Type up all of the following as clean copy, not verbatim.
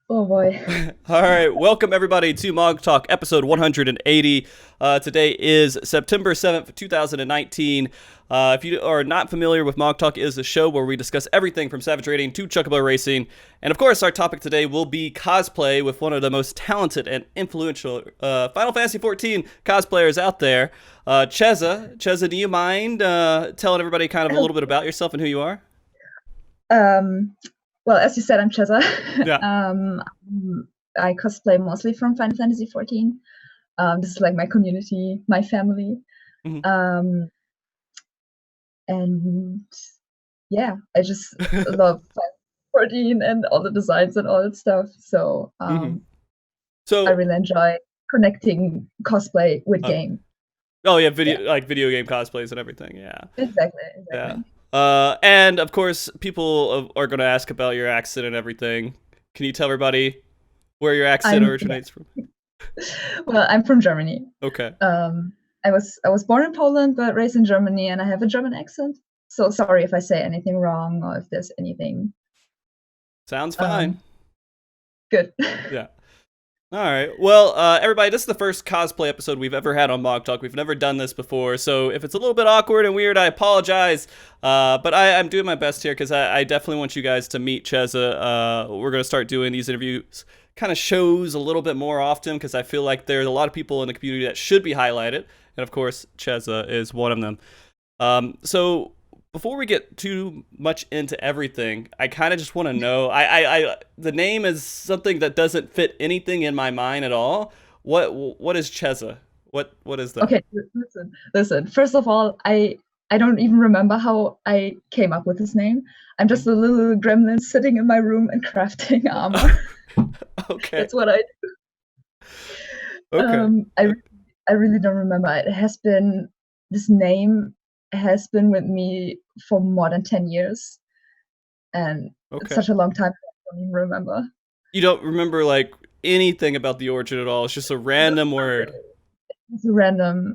Oh boy. All right, welcome everybody to MogTalk episode 180. Today is September 7th, 2019. If you are not familiar with MogTalk, is a show where we discuss everything from Savage Rating to Chocobo Racing. And of course, our topic today will be cosplay with one of the most talented and influential Final Fantasy XIV cosplayers out there, Chezah. Chezah, do you mind telling everybody kind of a little bit about yourself and who you are? Um, well, as you said, I'm Chezah. Yeah. I cosplay mostly from Final Fantasy XIV. This is like my community, my family. Mhm. Um, and yeah, I just love Final Fantasy XIV and all the designs and all that stuff. So Mhm. I So, really enjoy connecting cosplay with uh, game. oh yeah, Yeah, video game cosplays and everything. Yeah. exactly, Yeah. exactly. And of course, people are going to ask about your accent and everything. Can you tell everybody where your accent Yeah. originates from? Well, I'm from Germany. Okay. Um, I was born in Poland but raised in Germany, and I have a German accent. So sorry if I say anything wrong or if there's anything. Sounds fine. Um, good. Yeah. All right. Well, everybody, this is the first cosplay episode we've ever had on Mog Talk. We've never done this before, so if it's a little bit awkward and weird, I apologize. But I'm doing my best here because I definitely want you guys to meet Chezah. We're going to start doing these interviews kind of shows a little bit more often because I feel like there's a lot of people in the community that should be highlighted. And of course, Chezah is one of them. So before we get too much into everything, I kind of just want to know. The name is something that doesn't fit anything in my mind at all. What is Chezah? What is that? Okay, listen. First of all, I don't even remember how I came up with this name. I'm just a little gremlin sitting in my room and crafting armor. Okay. That's what I do. Okay. I really don't remember. It has been This name has been with me for more than 10 years, and it's Okay. such a long time I don't even remember. You don't remember like anything about the origin at all. It's just a random word. It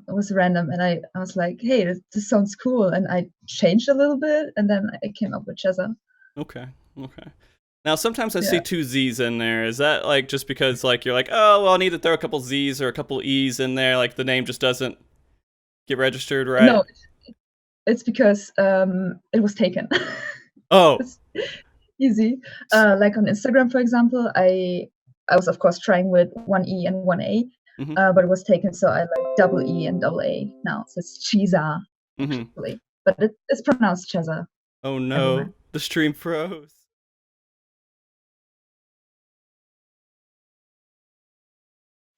was random, and I was like, hey, this sounds cool, and I changed a little bit, and then I came up with Chezah. Okay. Okay. Now, sometimes I see Yeah. two Z's in there. Is that like just because like you're like, oh, well, I need to throw a couple Z's or a couple E's in there, like the name just doesn't get registered right? No, it's because it was taken. Oh. It's easy. Like on Instagram, for example, I was of course trying with one E and one A, Mm-hmm. but it was taken, so I like double E and double A now. So it's Chezah Mm-hmm. actually, but it's pronounced Chezah Oh everywhere. no, the stream froze.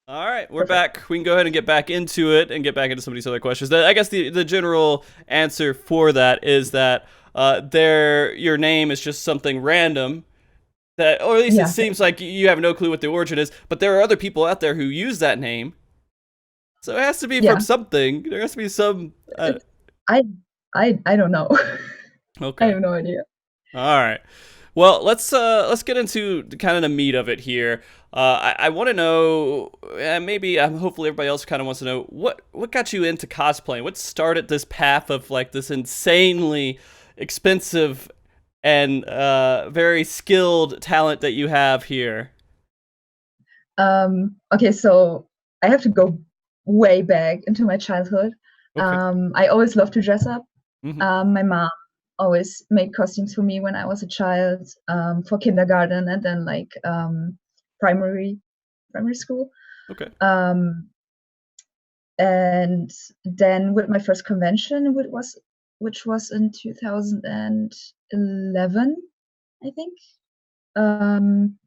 All right, we're Perfect. back. We can go ahead and get back into it and get back into some of these other questions. I guess the general answer for that is that your name is just something random that, or at least it Yeah, seems like you have no clue what the origin is. But there are other people out there who use that name, so it has to be from yeah. something. There has to be some. It's I I don't know. I Okay. have no idea. All right. Well, let's get into kind of the meat of it here. I want to know, maybe hopefully everybody else kind of wants to know what got you into cosplaying. What started this path of like this insanely expensive and very skilled talent that you have here? Okay, so I have to go way back into my childhood. Okay. I always loved to dress up. Hmm. My mom always made costumes for me when I was a child, for kindergarten and then like primary primary school. Okay. Um, and then with my first convention, which was in 2011, I think. Um,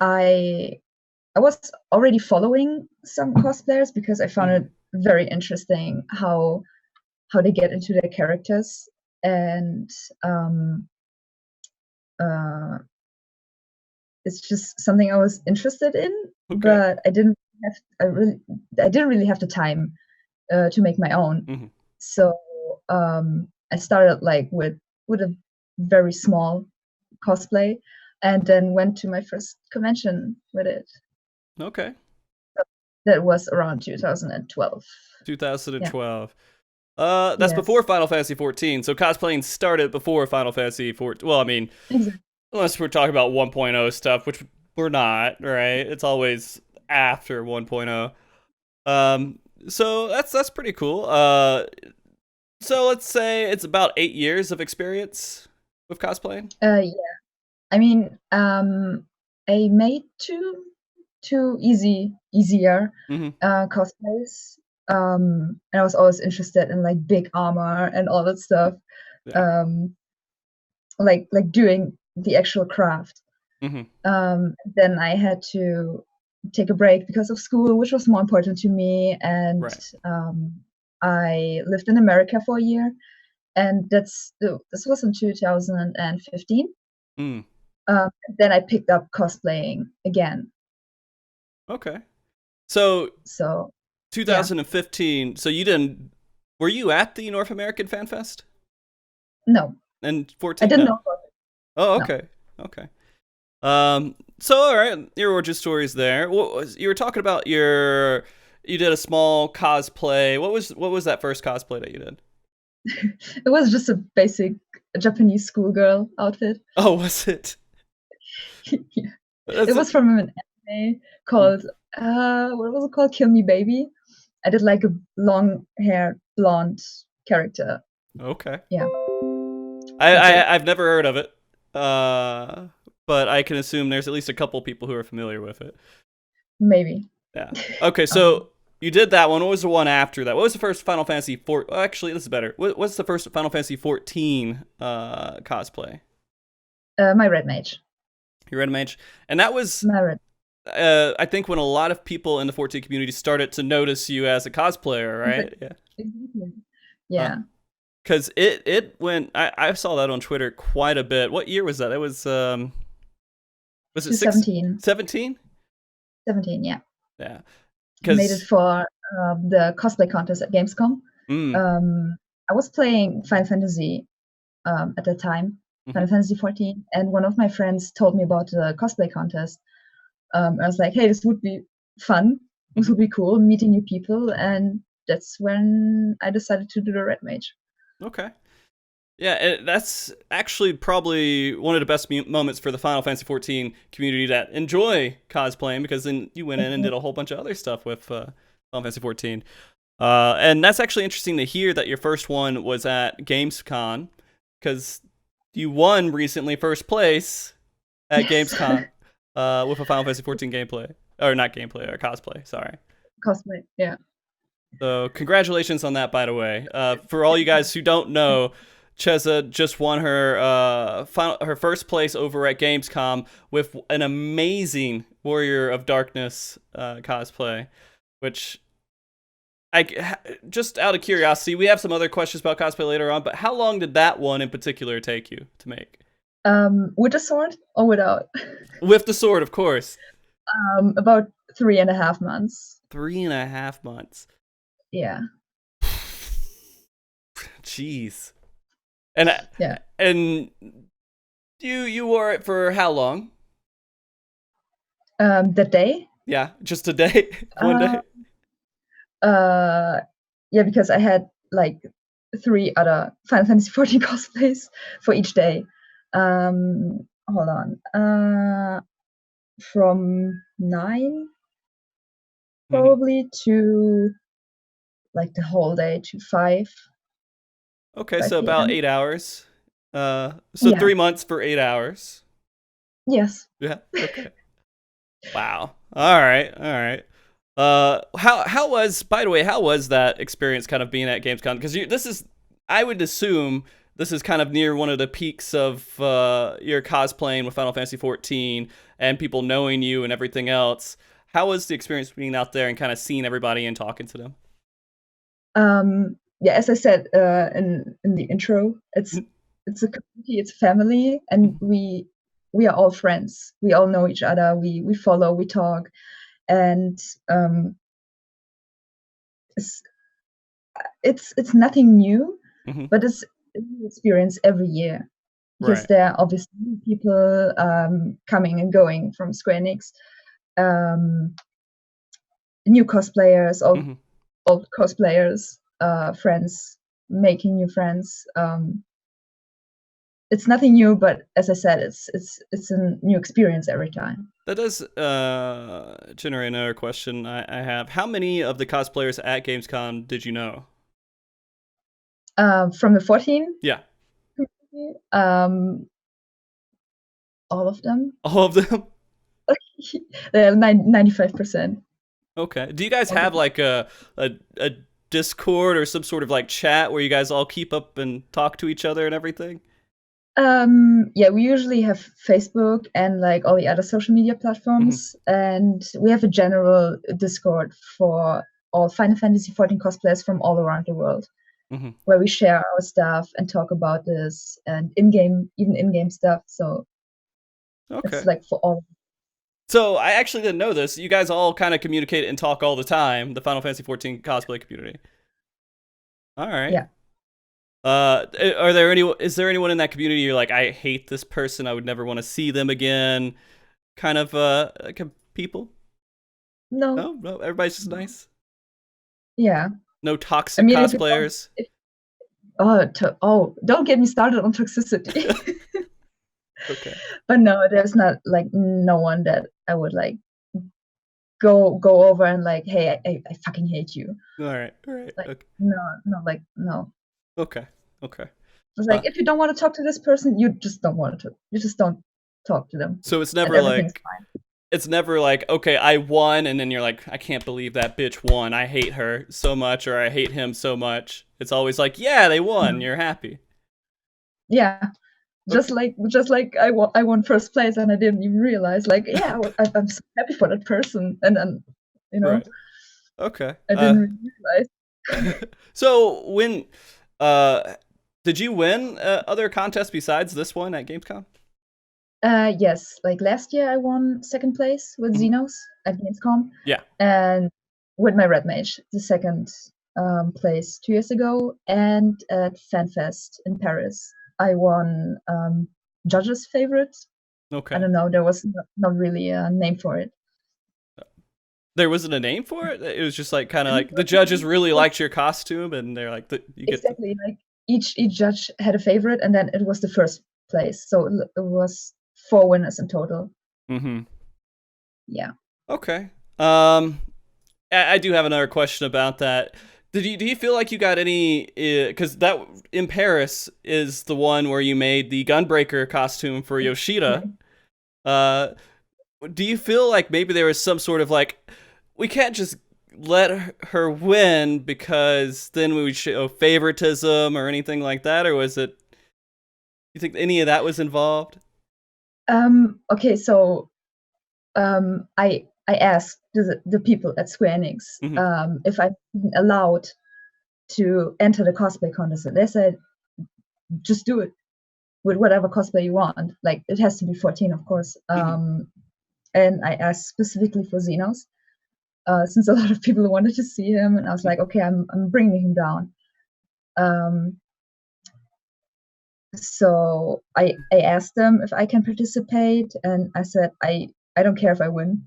I I was already following some cosplayers because I found Hmm. it very interesting how they get into their characters, and um, uh, it's just something I was interested in, Okay. but I didn't really have the time to make my own. Hmm. So I started like with a very small cosplay, and then went to my first convention with it. Okay. That was around 2012. Yeah. 2012. That's before Yes. Final Fantasy 14. So cosplaying started before Final Fantasy 14. Well, I mean, Exactly. unless we're talking about 1.0 stuff, which we're not, right? It's always after 1.0. So that's pretty cool. So let's say it's about 8 years of experience with cosplaying. Yeah. I mean, I made two easier Mm-hmm. cosplays. And I was always interested in like big armor and all that stuff. Yeah. Um, like doing the actual craft. Mm-hmm. Then I had to take a break because of school, which was more important to me. And Right. I lived in America for a year, and this was in 2015. Mm. Then I picked up cosplaying again. Okay. So So yeah, 2015. So you didn't. Were you at the North American Fan Fest? no, And I 14? didn't No. know about it. Oh, No. okay. Okay. So all right, your origin stories there. What was you were talking about your? You did a small cosplay. What was that first cosplay that you did? It was just a basic Japanese schoolgirl outfit. Oh, was it? Yeah. It That's was from an anime called what was it called? Kill Me Baby. I did like a long haired blonde character. okay. Yeah, I, that's it. I've never heard of it. But I can assume there's at least a couple people who are familiar with it. Maybe. Yeah. Okay, Um, so you did that one. What was the one after that? What was the first Final Fantasy 4? Actually, this is better. What's the first Final Fantasy 14 cosplay? my red mage. You read Mage? And that was, My red. I think, when a lot of people in the 14 community started to notice you as a cosplayer, right? Yeah. Exactly. Yeah. Because it went, I saw that on Twitter quite a bit. What year was that? It was it 17. 17? 17, yeah. Yeah. Made it for the cosplay contest at Gamescom. Mm, I was playing Final Fantasy at the time, Final mhm. Fantasy 14, and one of my friends told me about the cosplay contest. I was like, hey, this would be fun. This would be cool, meeting new people, and that's when I decided to do the red mage. Okay. Yeah, that's actually probably one of the best moments for the Final Fantasy 14 community that enjoy cosplaying, because then you went in and did a whole bunch of other stuff with Final Fantasy 14. And that's actually interesting to hear that your first one was at Gamescom, because you won recently first place at Yes. Gamescom with a Final Fantasy 14 gameplay. Or not gameplay, or cosplay, sorry. Cosplay, yeah. So congratulations on that, by the way. For all you guys who don't know, Chezah just won her her first place over at Gamescom with an amazing Warrior of Darkness cosplay, which just out of curiosity, we have some other questions about cosplay later on, but how long did that one in particular take you to make? With a sword or without? With the sword, of course. About 3.5 months. 3.5 months. Yeah. Jeez. And Yeah. and you wore it for how long? The day? Yeah, just a day, one Uh, day. yeah, because I had like 3 other Final Fantasy 14 cosplays for each day. Hold on. From 9 Mhm. probably to like the whole day to 5 Okay, so about p.m. 8 hours. So Yeah. 3 months for 8 hours. Yes. Yeah. Okay. Wow. All right. All right. How was, by the way, how was that experience kind of being at Gamescom? Because this is, I would assume, this is kind of near one of the peaks of your cosplaying with Final Fantasy 14 and people knowing you and everything else. How was the experience being out there and kind of seeing everybody and talking to them? Yeah, as I said in the intro, it's a community, it's a family, and we are all friends. We all know each other. We follow, we talk, and it's it's nothing new, Mm-hmm. but it's a new experience every year because Right. there are obviously new people coming and going from Square-Enix, um, new cosplayers, Mm-hmm. old cosplayers, friends, making new friends. it's nothing new, but as I said, it's a new experience every time. That does generate another question I have. How many of the cosplayers at Gamescom did you know? From the 14? Yeah. All of them. All of them? They're 95%. Okay. Do you guys have like a Discord or some sort of like chat where you guys all keep up and talk to each other and everything? Yeah, we usually have Facebook and like all the other social media platforms, and we have a general Discord for all Final Fantasy XIV cosplayers from all around the world, where we share our stuff and talk about this and even in-game stuff. So it's like for all. So I actually didn't know this. You guys all kind of communicate and talk all the time, the Final Fantasy XIV cosplay community. All right. Yeah. Is there anyone in that community you're like, I hate this person, I would never want to see them again, kind of people? No, everybody's just nice. Yeah. No toxic cosplayers. Don't get me started on toxicity. Okay. But no, there's not like no one that I would like go over and like, hey, I fucking hate you. All right. Like, okay. No. Okay. It's like, if you don't want to talk to this person, you just don't want to. You just don't talk to them. So it's never like, okay, I won, and then you're like, I can't believe that bitch won. I hate her so much, or I hate him so much. It's always like, yeah, they won. You're happy. Yeah. Just like I won first place, and I didn't even realize. Like, yeah, I'm so happy for that person, and then Right. Okay. I didn't realize. So when did you win other contests besides this one at Gamescom? Yes, like last year I won second place with Zenos at Gamescom. Yeah. And with my Red Mage, the second place 2 years ago, and at FanFest in Paris. I won judges' favorites. Okay. I don't know. There was not really a name for it. There wasn't a name for it? It was just like kind of like the judges really liked your costume, and they're like, exactly. Like each judge had a favorite, and then it was the first place. So it was 4 winners in total. Yeah. Okay. I do have another question about that. Do you feel like you got any? Because that in Paris is the one where you made the Gunbreaker costume for Yoshida. Do you feel like maybe there was some sort of like, we can't just let her win because then we would show favoritism or anything like that, or was it? You think any of that was involved? Okay, so I asked the people at Square-Enix if I'm allowed to enter the cosplay contest, and they said, just do it with whatever cosplay you want. Like, it has to be 14, of course. And I asked specifically for Zenos, since a lot of people wanted to see him, and I was like, okay, I'm bringing him down. So I asked them if I can participate, and I said, I don't care if I win.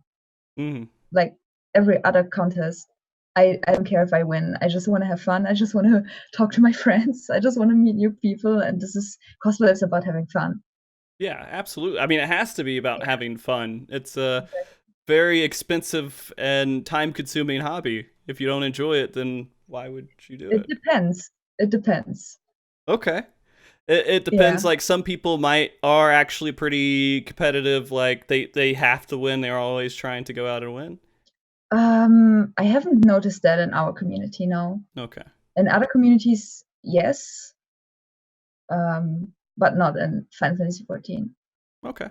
Like every other contest, I don't care if I win. I just want to have fun. I just want to talk to my friends. I just want to meet new people, and cosplay is about having fun. Yeah, absolutely. I mean, it has to be about having fun. It's a very expensive and time-consuming hobby. If you don't enjoy it, then why would you do it? It depends. Okay. It depends. Yeah. Like some people are actually pretty competitive. Like they have to win. They're always trying to go out and win. I haven't noticed that in our community, no. Okay. In other communities, yes. But not in Final Fantasy XIV. Okay.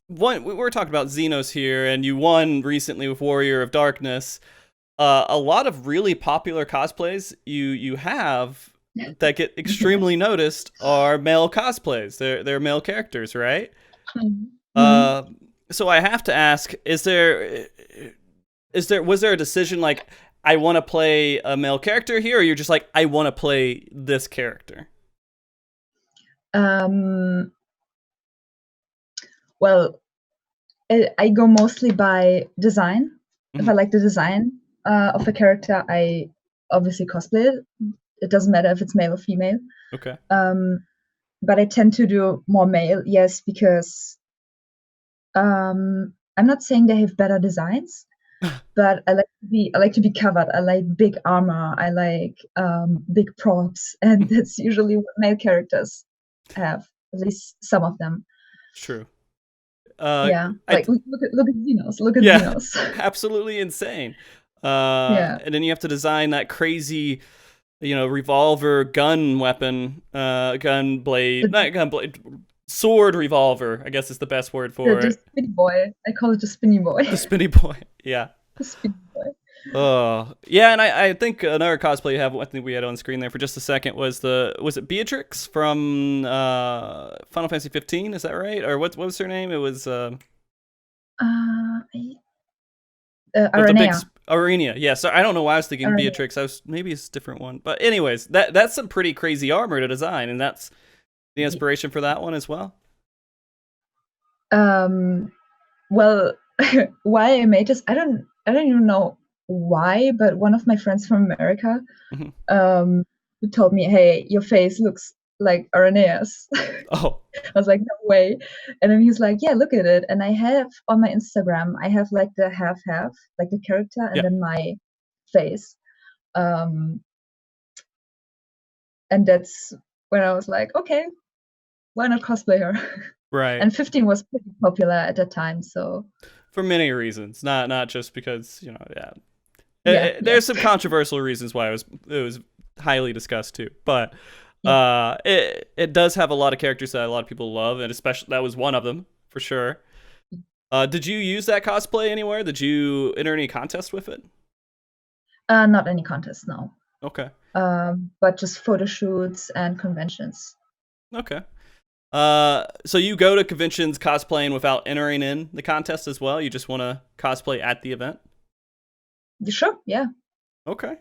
We're talking about Zenos here, and you won recently with Warrior of Darkness. A lot of really popular cosplays you have that get extremely noticed are male cosplays. They're male characters, right? So I have to ask: was there a decision like, I want to play a male character here, or you're just like, I want to play this character? Well, I go mostly by design. If I like the design of a character, I obviously cosplay it. It doesn't matter if it's male or female. Okay. but I tend to do more male, yes, because I'm not saying they have better designs, but I like to be covered. I like big armor. I like big props, and that's usually what male characters have. At least some of them. True. Yeah, like look at Zenos. Look at Yeah, Zenos. absolutely insane. Yeah. And then you have to design that crazy, revolver gun weapon, gun blade, not gun blade, sword revolver, I guess is the best word for The it. spinny boy. I call it the spinny boy. The spinny boy. Yeah. The spinny boy. Oh, yeah, and I think another cosplay you have, I think we had on screen there for just a second, was it Beatrix from Final Fantasy 15? Is that right? Or what was her name? It was Aranea. Aranea. Yeah, so I don't know why I was thinking Aranea. Beatrix. Maybe it's a different one. But anyways, that's some pretty crazy armor to design, and that's the inspiration for that one as well. Well, why I made this, I don't even know why, but one of my friends from America who told me, "Hey, your face looks like Aranea's." Oh. I was like, "No way." And then he's like, "Yeah, look at it." And I have on my Instagram, I have like the half, like the character and then my face. And that's when I was like, okay, why not cosplay her? Right. And 15 was pretty popular at that time, so for many reasons, not just because, there's some controversial reasons why it was highly discussed too, but it does have a lot of characters that a lot of people love, and especially that was one of them for sure. Did you use that cosplay anywhere? Did you enter any contest with it? Not any contest, no. Okay. But just photo shoots and conventions. Okay. So you go to conventions cosplaying without entering in the contest as well? You just want to cosplay at the event? Sure, yeah. Okay.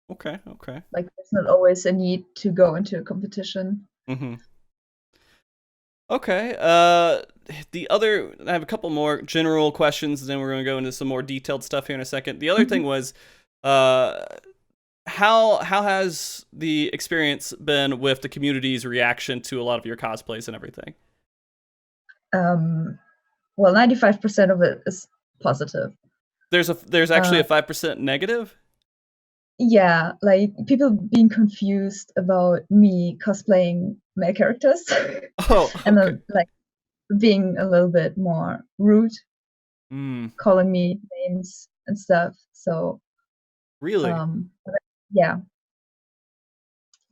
Like, there's not always a need to go into a competition. Mm-hmm. Okay. I have a couple more general questions, and then we're going to go into some more detailed stuff here in a second. The other thing was, how has the experience been with the community's reaction to a lot of your cosplays and everything? Well, 95% of it is positive. There's actually a 5% negative? Yeah, like people being confused about me cosplaying male characters. Oh, okay. And then like being a little bit more rude, calling me names and stuff. So really, yeah.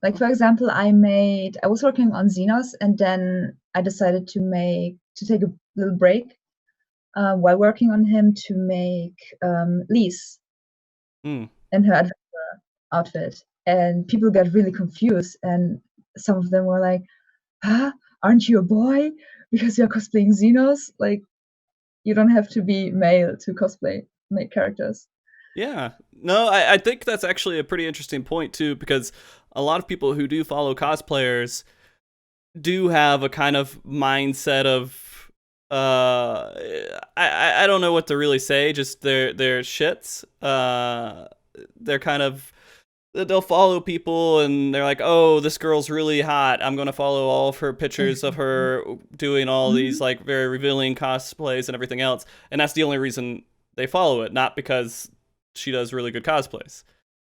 Like, for example, I was working on Zenos, and then I decided to take a little break while working on him to make Lise in her adventure outfit. And people got really confused, and some of them were like, "Huh? Aren't you a boy? Because you're cosplaying Zenos? Like, you don't have to be male to cosplay make characters." Yeah. No, I think that's actually a pretty interesting point too, because a lot of people who do follow cosplayers do have a kind of mindset of I don't know what to really say, just they're shits. They're kind of, they'll follow people and they're like, oh, this girl's really hot, I'm gonna follow all of her pictures of her doing all these like very revealing cosplays and everything else, and that's the only reason they follow it, not because she does really good cosplays.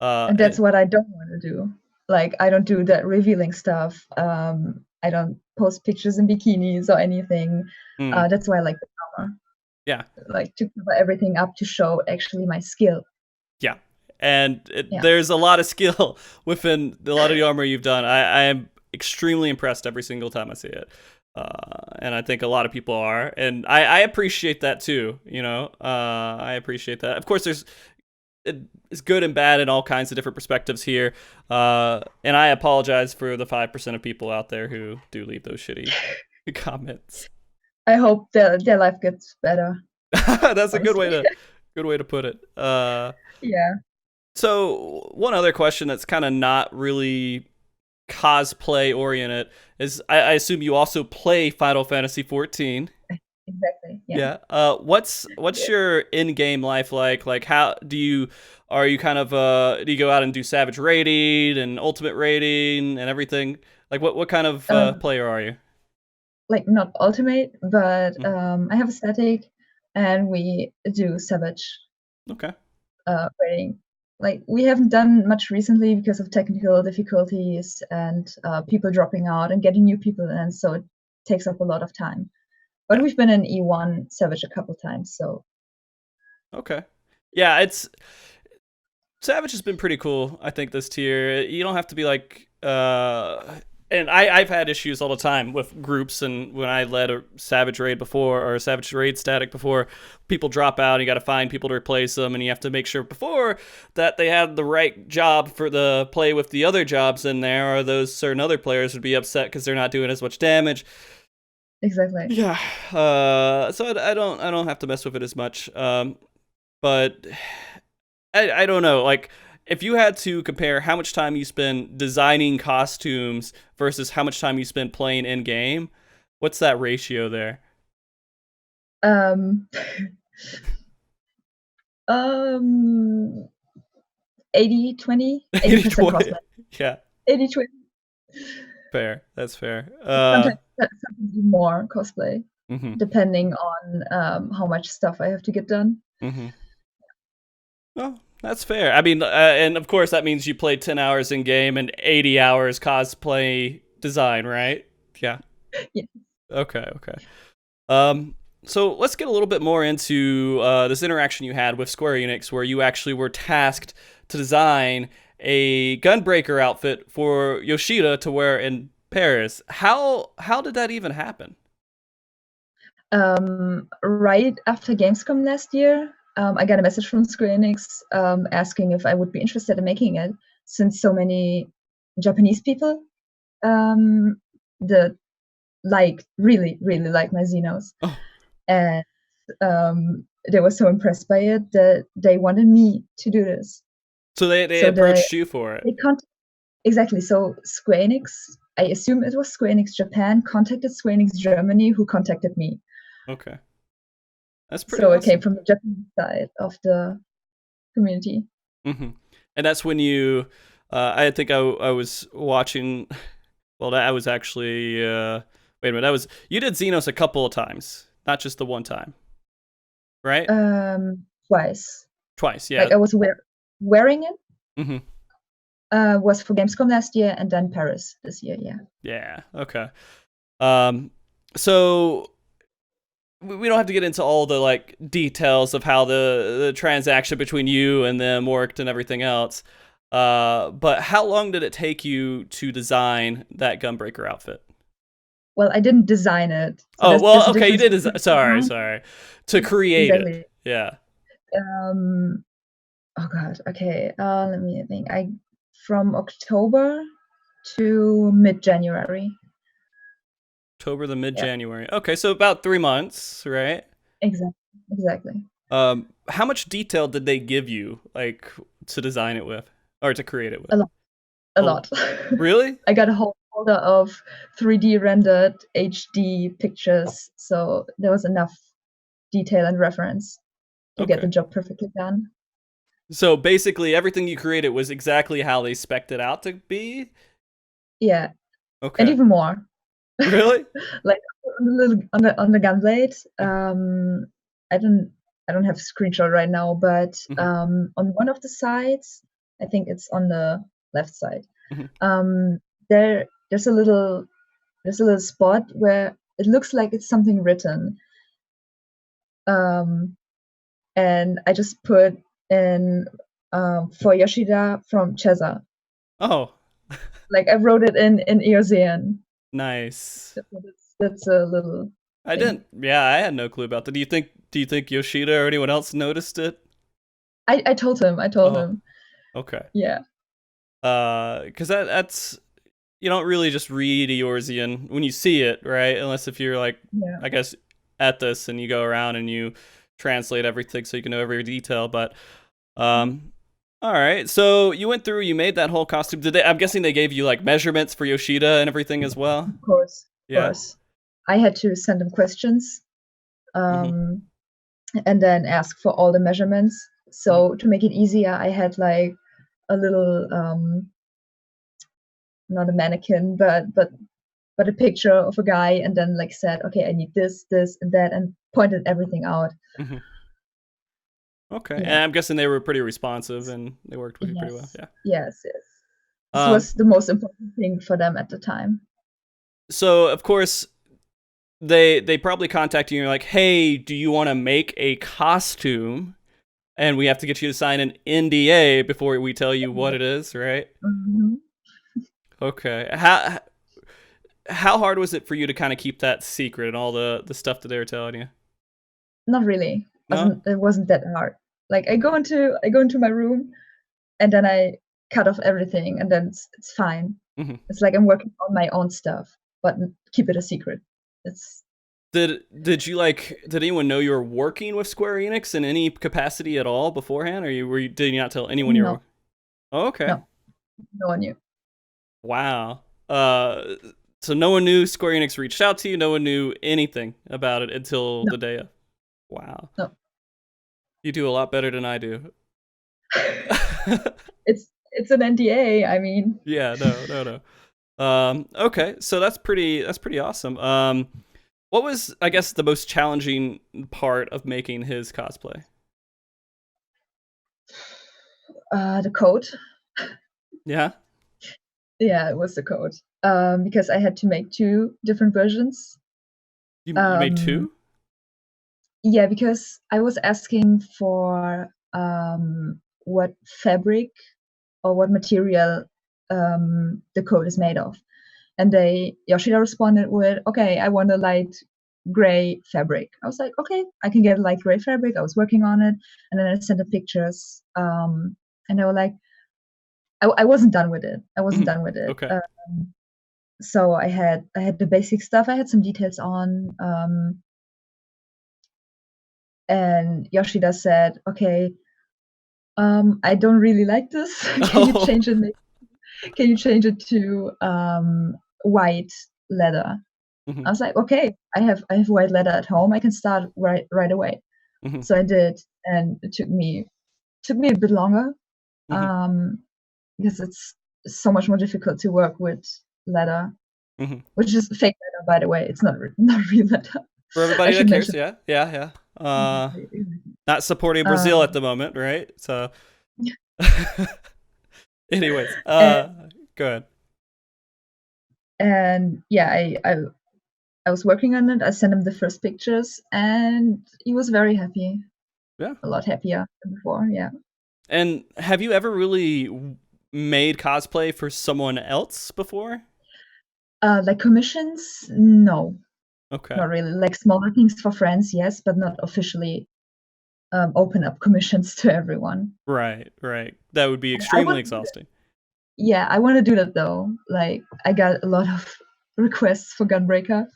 And that's what I don't want to do. Like, I don't do that revealing stuff. I don't post pictures in bikinis or anything. That's why I like the armor. Yeah. Like, to cover everything up to show actually my skill. Yeah. And there's a lot of skill within a lot of the armor you've done. I am extremely impressed every single time I see it. And I think a lot of people are. And I appreciate that too, I appreciate that. Of course, it's good and bad in all kinds of different perspectives here. And I apologize for the 5% of people out there who do leave those shitty comments. I hope their life gets better. That's a good way to put it. Yeah. So one other question that's kind of not really cosplay oriented is, I assume you also play Final Fantasy 14. Exactly. Yeah. What's your in-game life like? Like, how do you kind of do you go out and do Savage raiding and Ultimate raiding and everything? Like what kind of player are you? Like not ultimate, but I have a static, and we do savage. Okay. Rating. Like we haven't done much recently because of technical difficulties and people dropping out and getting new people in, so it takes up a lot of time. But we've been in E1 Savage a couple times, so. Okay. Yeah, Savage has been pretty cool, I think, this tier. You don't have to be like and I've had issues all the time with groups, and when I led a Savage raid before, or a Savage raid static before, people drop out, and you got to find people to replace them, and you have to make sure before that they had the right job for the play with the other jobs in there, or those certain other players would be upset because they're not doing as much damage. Exactly. Yeah. So I don't have to mess with it as much. But I don't know, like, if you had to compare how much time you spend designing costumes versus how much time you spend playing in game, what's that ratio there? 80-20, 80% cosplay. Yeah. 80-20. Fair. That's fair. Sometimes more cosplay, depending on how much stuff I have to get done. Well, that's fair. I mean, and of course that means you play 10 hours in game and 80 hours cosplay design, right? Yeah. Yeah. Okay. So let's get a little bit more into this interaction you had with Square-Enix, where you actually were tasked to design a Gunbreaker outfit for Yoshida to wear in Paris. How did that even happen? Right after Gamescom last year, I got a message from Square-Enix asking if I would be interested in making it, since so many Japanese people really like my Zenos. Oh. And they were so impressed by it that they wanted me to do this. So they approached you for it. Exactly. So Square-Enix, I assume it was Square-Enix Japan, contacted Square-Enix Germany, who contacted me. Okay. That's pretty awesome. It came from the Japanese side of the community. And that's when you, I think I was watching, well, I was actually, wait a minute, you did Zenos a couple of times, not just the one time, right? Twice. Twice, yeah. Like I was wearing it. Was for Gamescom last year, and then Paris this year, yeah. Yeah, okay. So we don't have to get into all the like details of how the transaction between you and them worked and everything else. But how long did it take you to design that Gunbreaker outfit? Well, I didn't design it. So okay, you did design. Sorry. To create it. Yeah. Oh god. Okay. Let me think. From October to mid-January. October to mid-January. Yeah. Okay, so about 3 months, right? Exactly. How much detail did they give you, like, to design it with, or to create it with? A lot. Really? I got a whole folder of 3D rendered HD pictures, so there was enough detail and reference to get the job perfectly done. So basically, everything you created was exactly how they spec'd it out to be? Yeah. Okay. And even more. Really? Like on the gunblade, I don't have a screenshot right now, but on one of the sides, I think it's on the left side. There's a little spot where it looks like it's something written. And I just put in for Yoshida from Chezah. Oh. Like I wrote it in Eozean. Nice. That's a little. I had no clue about that. Do you think Yoshida or anyone else noticed it? I told him. Okay. Yeah. Because that's, you don't really just read Eorzean when you see it, right? Unless if you're like, I guess, at this and you go around and you translate everything so you can know every detail. But all right, so you went through, you made that whole costume. I'm guessing they gave you like measurements for Yoshida and everything as well? Of course. Of course. I had to send them questions and then ask for all the measurements. So to make it easier, I had like a little not a mannequin, but a picture of a guy, and then like said, okay, I need this, this, and that, and pointed everything out. Mm-hmm. Okay, Yeah. and I'm guessing they were pretty responsive and they worked with you pretty well. Yeah. Yes. This was the most important thing for them at the time. So of course, they probably contact you and you're like, hey, do you want to make a costume? And we have to get you to sign an NDA before we tell you what it is, right? Mm-hmm. Okay. How hard was it for you to kind of keep that secret and all the stuff that they were telling you? Not really. No? It wasn't that hard. Like I go into my room, and then I cut off everything, and then it's fine. Mm-hmm. It's like I'm working on my own stuff, but keep it a secret. It's. Did anyone know you were working with Square-Enix in any capacity at all beforehand, or did you not tell anyone you were? No. Oh, okay. No one knew. Wow. So no one knew Square-Enix reached out to you. No one knew anything about it until the day of. Wow. No. You do a lot better than I do. It's an NDA. I mean. Yeah. No. Okay. So that's pretty awesome. What was, I guess, the most challenging part of making his cosplay? The code. Yeah? Yeah, it was the code. Because I had to make 2 different versions. You made 2? Yeah, because I was asking for what fabric or what material the code is made of. And Yoshida responded with, okay, I want a light gray fabric. I was like, okay, I can get a light gray fabric. I was working on it. And then I sent the pictures. And they were like, I wasn't done with it. Okay. So I had the basic stuff. I had some details on. And Yoshida said, okay, I don't really like this. Can you change it? Can you change it to white leather? Mm-hmm. I was like, okay, I have white leather at home. I can start right away. Mm-hmm. So I did, and it took me a bit longer, because it's so much more difficult to work with leather, which is fake leather, by the way. It's not real leather. For everybody that cares, yeah. Not supporting Brazil at the moment, right? So, anyways, go ahead. And yeah, I was working on it. I sent him the first pictures, and he was very happy. Yeah, a lot happier than before. Yeah. And have you ever really made cosplay for someone else before? Like commissions? No. Okay. Not really. Like smaller things for friends, yes, but not officially open up commissions to everyone. Right. That would be extremely exhausting. Yeah, I want to do that though. Like, I got a lot of requests for Gunbreaker.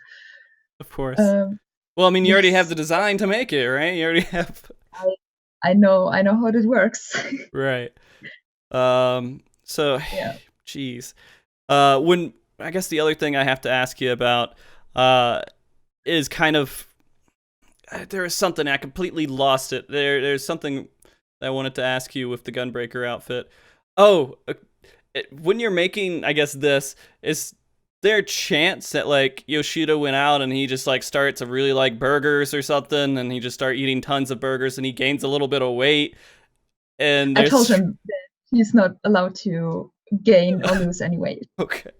Of course. Well, I mean, you already have the design to make it, right? You already have. I know how it works. Right. So, yeah. Geez. When I guess the other thing I have to ask you about is kind of there is something I completely lost it. There's something I wanted to ask you with the Gunbreaker outfit. Oh, when you're making, I guess this is there a chance that like Yoshida went out and he just like starts to really like burgers or something, and he just start eating tons of burgers and he gains a little bit of weight? And I told him that he's not allowed to gain or lose any weight. Okay.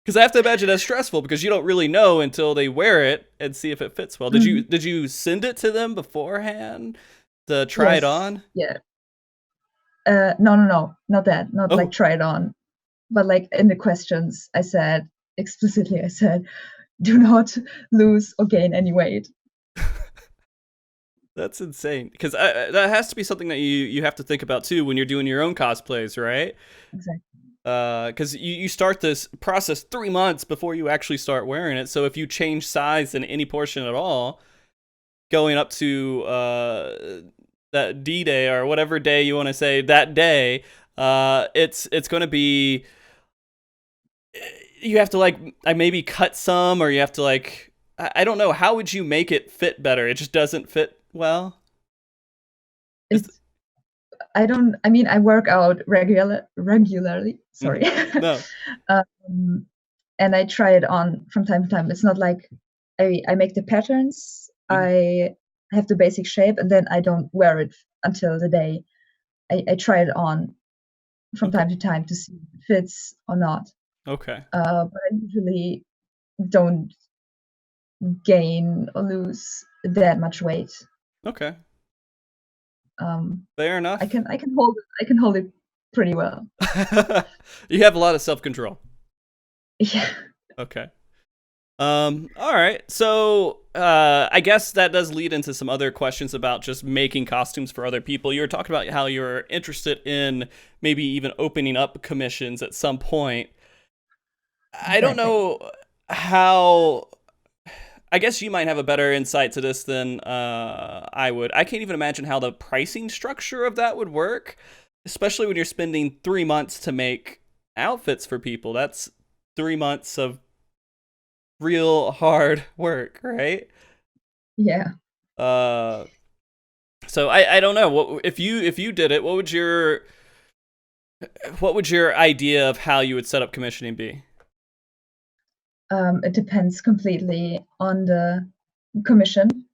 Because I have to imagine that's stressful because you don't really know until they wear it and see if it fits well. Did you send it to them beforehand to try it on? Yeah. No, not that. Not like try it on, but like in the questions, I said explicitly, do not lose or gain any weight. That's insane. Because that has to be something that you have to think about too when you're doing your own cosplays, right? Exactly. Because you start this process 3 months before you actually start wearing it. So if you change size in any portion at all, going up to that D-Day or whatever day you want to say, that day, it's going to be, you have to like maybe cut some, or you have to like, I don't know, how would you make it fit better? It just doesn't fit well? I don't. I mean, I work out regularly. Sorry. No. And I try it on from time to time. It's not like I make the patterns. I have the basic shape, and then I don't wear it until the day. I try it on from time to time to see if it fits or not. Okay. But I usually don't gain or lose that much weight. Okay. Fair enough. I can hold it pretty well. You have a lot of self-control. Yeah. Okay. All right. So, I guess that does lead into some other questions about just making costumes for other people. You were talking about how you're interested in maybe even opening up commissions at some point. I don't know how. I guess you might have a better insight to this than I would. I can't even imagine how the pricing structure of that would work, especially when you're spending 3 months to make outfits for people. That's 3 months of real hard work, right? Yeah. So I don't know. What if you did it? What would your idea of how you would set up commissioning be? It depends completely on the commission,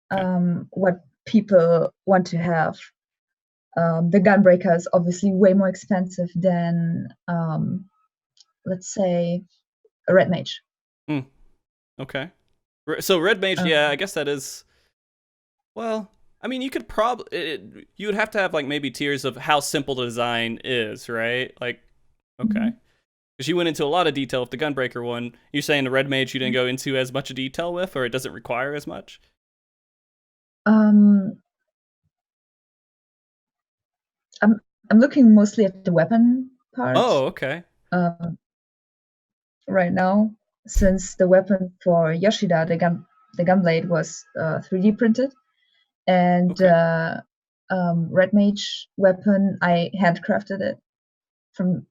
what people want to have. The Gunbreaker is obviously way more expensive than, let's say, a Red Mage. Okay. So Red Mage, yeah, I guess that is. Well, I mean, you could you would have to have like maybe tiers of how simple the design is, right? Like, okay. Because you went into a lot of detail with the Gunbreaker one. You're saying the Red Mage you didn't go into as much detail with, or it doesn't require as much? I'm looking mostly at the weapon part. Oh, okay. Right now, since the weapon for Yoshida, the gunblade was 3D printed, and Red Mage weapon I handcrafted it from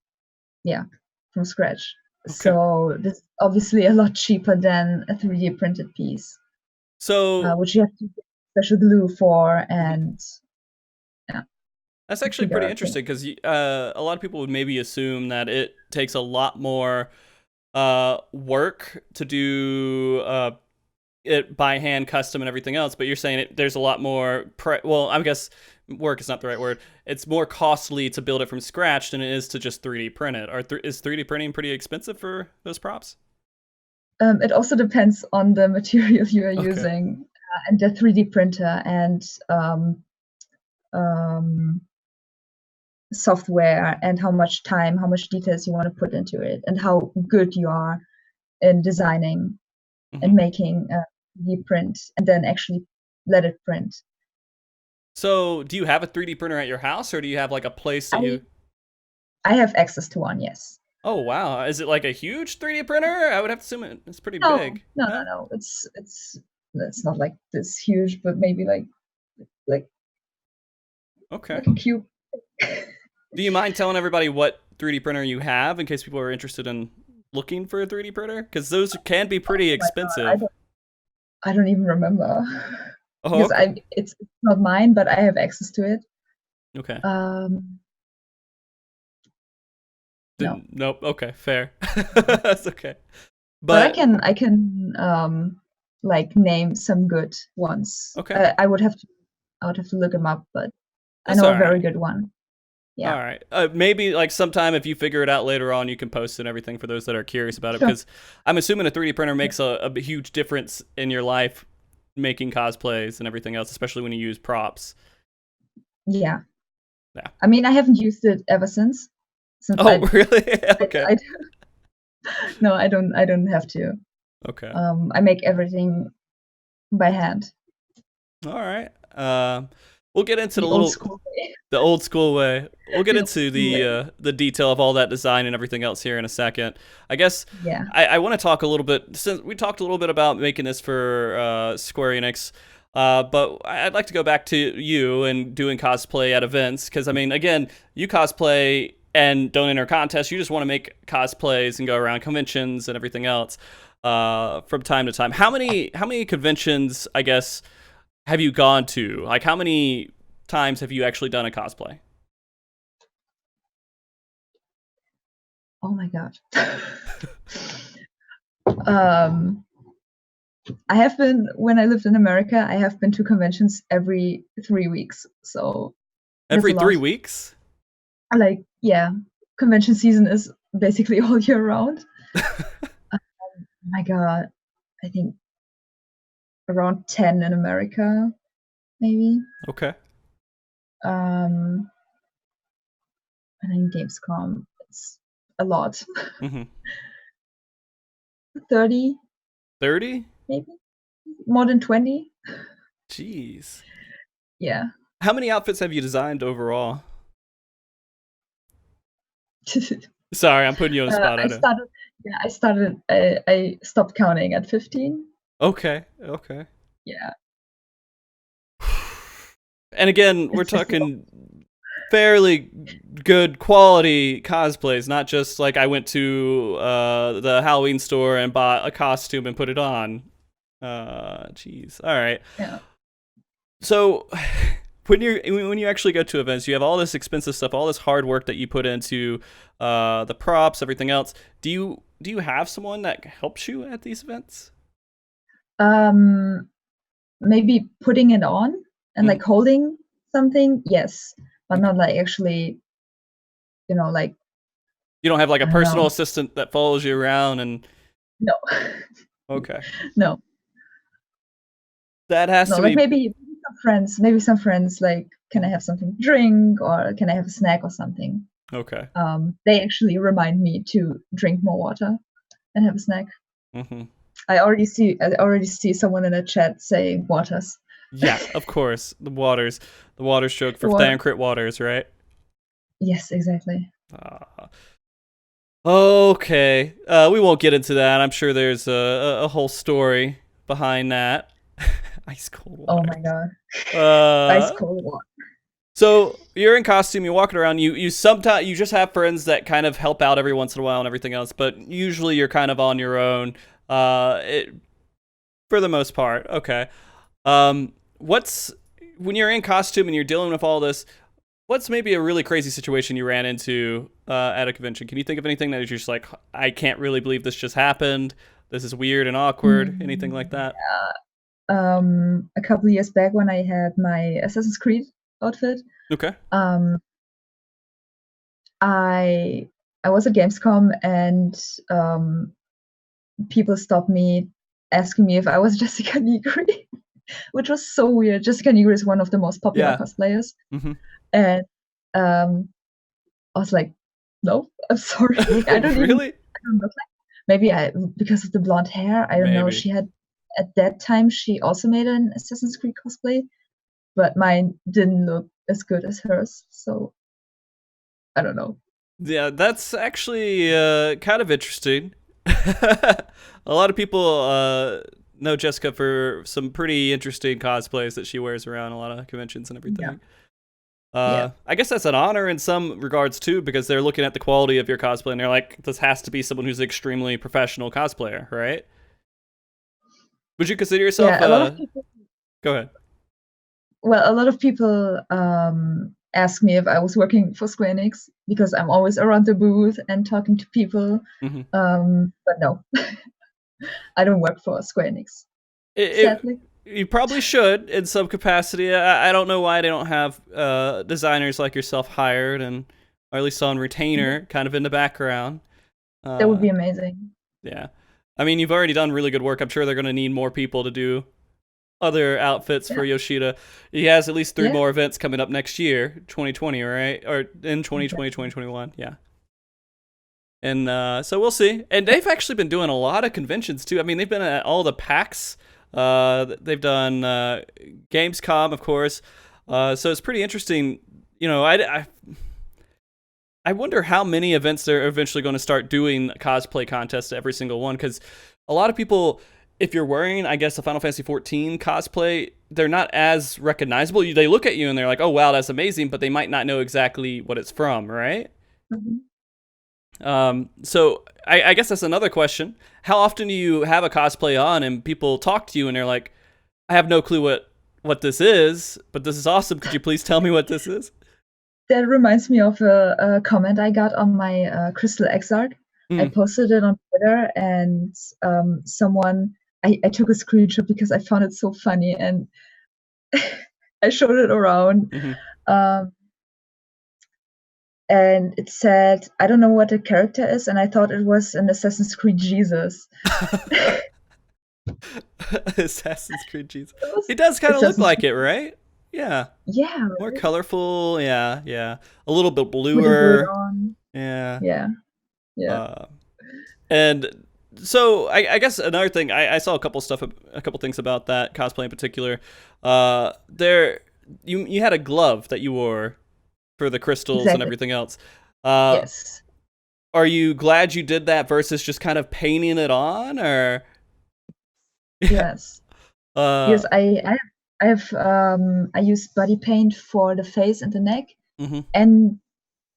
scratch. Okay. So this is obviously a lot cheaper than a 3D printed piece. So which you have to get special glue for, and that's actually pretty interesting because a lot of people would maybe assume that it takes a lot more work to do it by hand, custom, and everything else. But you're saying there's a lot more. Well, I guess work is not the right word. It's more costly to build it from scratch than it is to just 3D print it. Is 3D printing pretty expensive for those props? It also depends on the material you are using and the 3D printer and software, and how much time, how much details you want to put into it, and how good you are in designing and making a 3D print, and then actually let it print. So, do you have a 3D printer at your house, or do you have like a place that I have access to one, yes. Oh wow! Is it like a huge 3D printer? I would have to assume it's pretty big. No. It's not like this huge, but maybe like okay, like a cube. Do you mind telling everybody what 3D printer you have in case people are interested in looking for a 3D printer? Because those can be pretty expensive. I don't even remember. Because it's not mine, but I have access to it. Okay. No. Nope. Okay, fair. That's okay. But I can like name some good ones. Okay. I would have to look them up, but I know a very good one. Yeah. All right. Maybe like sometime if you figure it out later on, you can post it and everything for those that are curious about it. Because I'm assuming a 3D printer makes a huge difference in your life making cosplays and everything else, especially when you use props. Yeah. I mean, I haven't used it ever since. Really? Okay. No, I don't have to. Okay. I make everything by hand. All right. We'll get into the old school way. The old school way. We'll get into the detail of all that design and everything else here in a second. I guess I want to talk a little bit, since we talked a little bit about making this for Square-Enix, but I'd like to go back to you and doing cosplay at events, because I mean, again, you cosplay and don't enter contests. You just want to make cosplays and go around conventions and everything else from time to time. How many conventions, I guess, have you gone to? Like, how many times have you actually done a cosplay? Oh my god. um, I have been, when I lived in America, I have been to conventions every 3 weeks. So Every that's a 3 lot. weeks? Like, yeah, convention season is basically all year round. Oh my god, I think around 10 in America, maybe. Okay. And then Gamescom, it's a lot. Mm-hmm. 30, 30? maybe? More than 20? Jeez. Yeah. How many outfits have you designed overall? Sorry, I'm putting you on the spot. I know. I stopped counting at 15. Okay. Okay. Yeah. And again, we're It's just talking fairly good quality cosplays, not just like I went to the Halloween store and bought a costume and put it on. Jeez. All right. yeah. So when you actually go to events, you have all this expensive stuff, all this hard work that you put into the props, everything else. Do you have someone that helps you at these events? Maybe putting it on and like holding something, yes, but not like actually, like you don't have like a I don't personal know. assistant that follows you around and No. okay. No. That has No, to like be maybe some friends like, can I have something to drink or can I have a snack or something? okay. They actually remind me to drink more water and have a snack. Mm-hmm. I already see someone in the chat say waters. Yeah, of course. The water stroke for Thancrit Waters, right? Yes, exactly. Okay. We won't get into that. I'm sure there's a whole story behind that. Ice cold water. Oh my god. Ice cold water. So you're in costume, you're walking around, you sometimes you just have friends that kind of help out every once in a while and everything else, but usually you're kind of on your own. For the most part. Okay. What's when you're in costume and you're dealing with all this, what's maybe a really crazy situation you ran into at a convention? Can you think of anything that is just like, I can't really believe this just happened? This is weird and awkward. Anything like that? Yeah. A couple of years back when I had my Assassin's Creed outfit. Okay. I was at Gamescom and people stopped me asking me if I was Jessica Nigri, which was so weird. Jessica Nigri is one of the most popular cosplayers. Mm-hmm. And I was like, no, I'm sorry. I don't really? I don't look like, maybe because of the blonde hair. I don't know. She had, at that time, she also made an Assassin's Creed cosplay, but mine didn't look as good as hers. So I don't know. Yeah, that's actually kind of interesting. A lot of people know Jessica for some pretty interesting cosplays that she wears around a lot of conventions and everything. Yeah. I guess that's an honor in some regards too, because they're looking at the quality of your cosplay and they're like, this has to be someone who's an extremely professional cosplayer, right? Would you consider yourself? Yeah, a lot of people. Go ahead. Well, a lot of people ask me if I was working for Square-Enix because I'm always around the booth and talking to people. Mm-hmm. But no, I don't work for Square-Enix. Sadly. You probably should in some capacity. I don't know why they don't have designers like yourself hired and, or at least on retainer, kind of in the background. That would be amazing. Yeah. I mean, you've already done really good work. I'm sure they're going to need more people to do other outfits for Yoshida. He has at least 3 more events coming up next year, 2020, right? Or in 2020, 2021. Yeah. And so we'll see. And they've actually been doing a lot of conventions too. I mean, they've been at all the PAX. They've done Gamescom, of course. So it's pretty interesting. You know, I wonder how many events they're eventually going to start doing cosplay contests to every single one, because a lot of people, if you're wearing, I guess, a Final Fantasy XIV cosplay, they're not as recognizable. They look at you and they're like, oh, wow, that's amazing, but they might not know exactly what it's from, right? Mm-hmm. So I guess that's another question. How often do you have a cosplay on and people talk to you and they're like, I have no clue what this is, but this is awesome. Could you please tell me what this is? That reminds me of a comment I got on my Crystal X art. I posted it on Twitter, and someone I took a screenshot because I found it so funny, and I showed it around. And it said, I don't know what the character is, and I thought it was an Assassin's Creed Jesus. Assassin's Creed Jesus. It does kind of look like it, right? Yeah. Yeah. More colorful. Yeah, yeah. A little bit bluer. Yeah. Yeah. Yeah. And so I guess another thing, I saw a couple things about that cosplay in particular. You had a glove that you wore for the crystals and everything else. Yes. Are you glad you did that versus just kind of painting it on, or? Yes. Yes, I use body paint for the face and the neck, and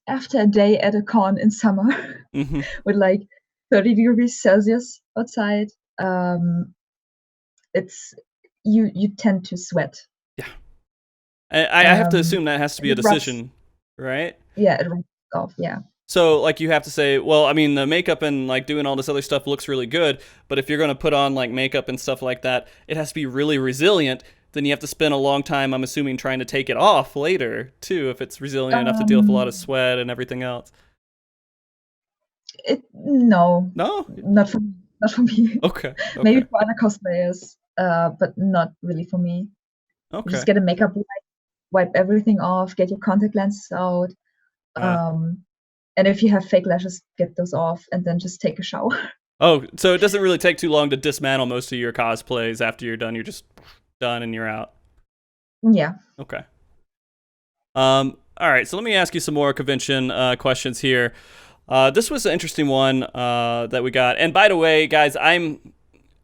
after a day at a con in summer with like 30 degrees Celsius outside, it's you tend to sweat. Yeah, I have to assume that has to be a decision, right? Yeah, it rubs off. Yeah. So, like, you have to say, well, I mean, the makeup and, like, doing all this other stuff looks really good, but if you're going to put on, like, makeup and stuff like that, it has to be really resilient. Then you have to spend a long time, I'm assuming, trying to take it off later, too, if it's resilient enough to deal with a lot of sweat and everything else. No, not for me. Okay. Maybe for other cosplayers, but not really for me. Okay. You just get a makeup wipe everything off, get your contact lenses out. And if you have fake lashes, get those off, and then just take a shower. Oh, so it doesn't really take too long to dismantle most of your cosplays. After you're done, you're just done and you're out. Yeah. Okay. All right, so let me ask you some more convention questions here. This was an interesting one that we got. And by the way, guys, I'm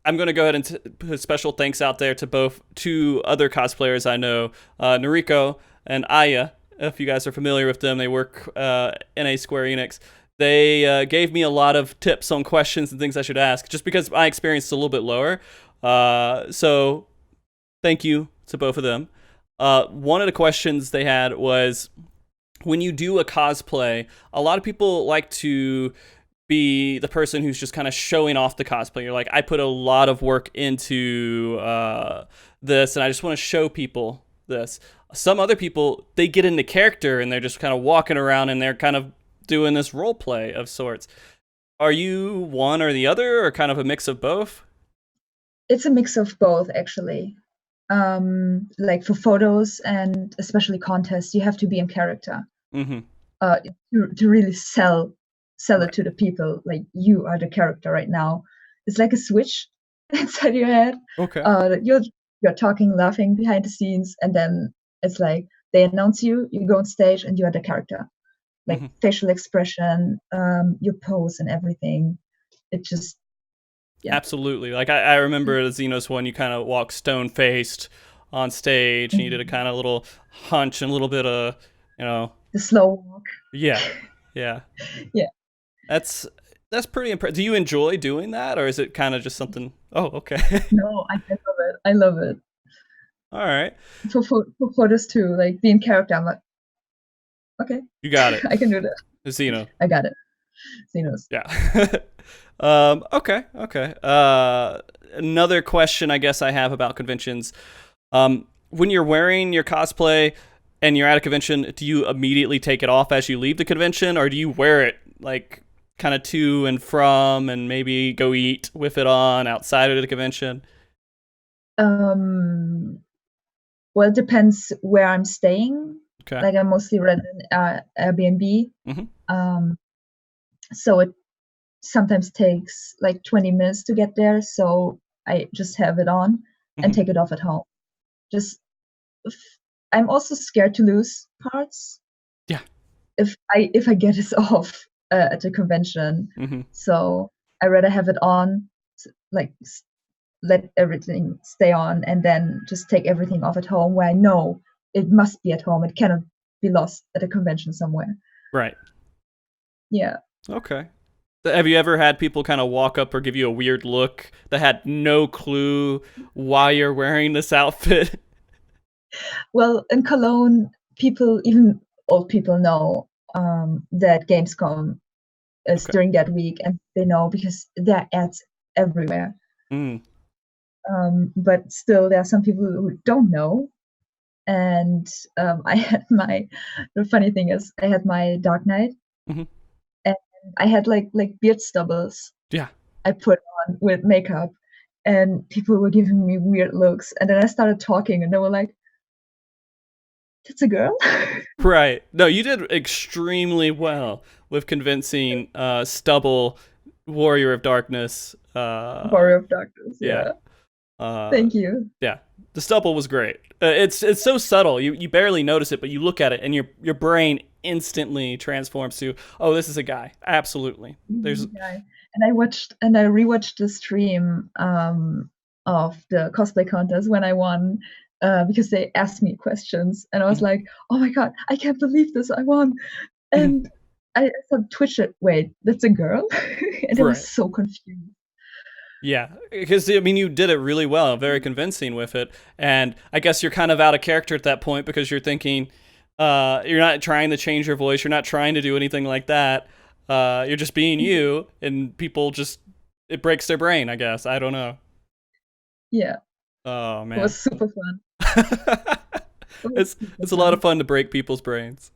going to go ahead and put special thanks out there to two other cosplayers I know, Noriko and Aya. If you guys are familiar with them, they work in a Square-Enix. They gave me a lot of tips on questions and things I should ask, just because my experience is a little bit lower. So thank you to both of them. One of the questions they had was, when you do a cosplay, a lot of people like to be the person who's just kind of showing off the cosplay. You're like, I put a lot of work into this, and I just want to show people this. Some other people, they get into character and they're just kind of walking around and they're kind of doing this role play of sorts. Are you one or the other, or kind of a mix of both? It's a mix of both, actually. Like for photos and especially contests, you have to be in character to really sell it to the people. Like, you are the character right now. It's like a switch inside your head. Okay. You're talking, laughing behind the scenes, and then it's like they announce you go on stage, and you are the character. Like facial expression, your pose and everything. It just, yeah. Absolutely. Like I remember the Zenos one, you kind of walk stone-faced on stage, and you did a kind of little hunch and a little bit of, the slow walk. Yeah. Yeah. Yeah. That's pretty impressive. Do you enjoy doing that, or is it kind of just something? Oh, okay. No, I love it. I love it. All right. For photos too, like being character, I'm like, okay. You got it. I can do that. Zeno. I got it. Zenos. Yeah. Okay. Another question I guess I have about conventions. When you're wearing your cosplay and you're at a convention, do you immediately take it off as you leave the convention, or do you wear it like kind of to and from and maybe go eat with it on outside of the convention? Well, it depends where I'm staying. Okay. Like, I mostly rent an Airbnb. So it sometimes takes like 20 minutes to get there. So I just have it on and take it off at home. I'm also scared to lose parts. Yeah. If I get this off at the convention. So I rather have it on, like, let everything stay on, and then just take everything off at home, where I know it must be at home. It cannot be lost at a convention somewhere. Right. Yeah. Okay. Have you ever had people kind of walk up or give you a weird look that had no clue why you're wearing this outfit? Well, in Cologne, people, even old people know that Gamescom is during that week, and they know because there are ads everywhere. But still, there are some people who don't know. And I had the funny thing is, I had my Dark Knight, and I had like beard stubbles. Yeah. I put on with makeup, and people were giving me weird looks. And then I started talking, and they were like, "That's a girl." Right. No, you did extremely well with convincing Stubble, Warrior of Darkness. Warrior of Darkness. Yeah. Thank you. Yeah, the stubble was great. It's so subtle. You barely notice it, but you look at it, and your brain instantly transforms to, oh, this is a guy. Absolutely. There's. And I rewatched the stream of the cosplay contest when I won, because they asked me questions, and I was like, oh my god, I can't believe this, I won. And I thought, Twitch it, wait, that's a girl? And I was so confused. Yeah, because I mean, you did it really well, very convincing with it, and I guess you're kind of out of character at that point because you're thinking, you're not trying to change your voice, you're not trying to do anything like that. You're just being you, and people just, it breaks their brain, I guess. I don't know. Yeah. Oh man, it was super fun. It's a lot of fun to break people's brains.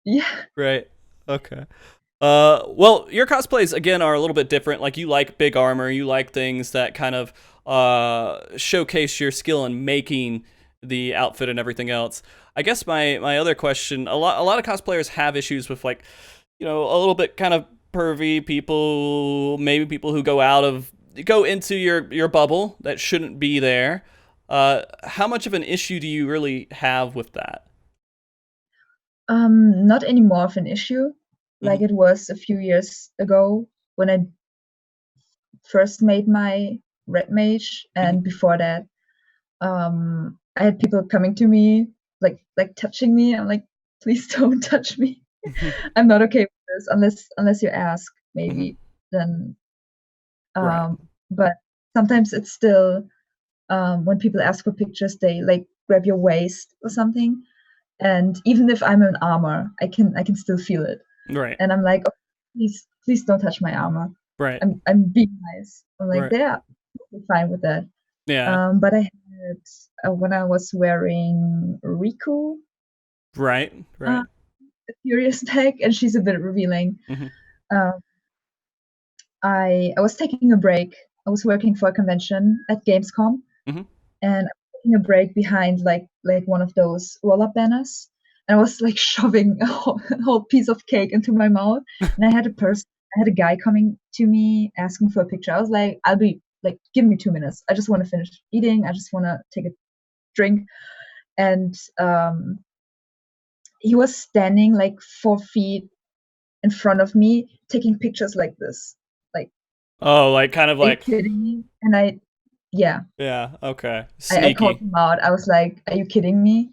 Yeah. Right. Okay. Well, your cosplays again are a little bit different. Like, you like big armor, you like things that kind of showcase your skill in making the outfit and everything else. I guess my other question, a lot of cosplayers have issues with, like, you know, a little bit kind of pervy people, maybe people who go into your bubble that shouldn't be there. How much of an issue do you really have with that? Not any more of an issue. Like it was a few years ago when I first made my red mage, and before that, I had people coming to me, like touching me. I'm like, please don't touch me. I'm not okay with this unless you ask, maybe. Then, but sometimes it's still, when people ask for pictures, they like grab your waist or something, and even if I'm in armor, I can still feel it. Right. And I'm like, oh, please don't touch my armor. Right. I'm being nice. I'm like, they're fine with that. Yeah. But I had, when I was wearing Riku. Right. A few years back, and she's a bit revealing. I was taking a break. I was working for a convention at Gamescom, and I was taking a break behind like one of those roll-up banners. And I was like shoving a whole piece of cake into my mouth. And I had a guy coming to me asking for a picture. I was like, I'll be like, give me 2 minutes. I just want to finish eating. I just want to take a drink. And he was standing like 4 feet in front of me, taking pictures like this. Like, oh, like kind of like, are you kidding me? And yeah, okay. I called him out. I was like, are you kidding me?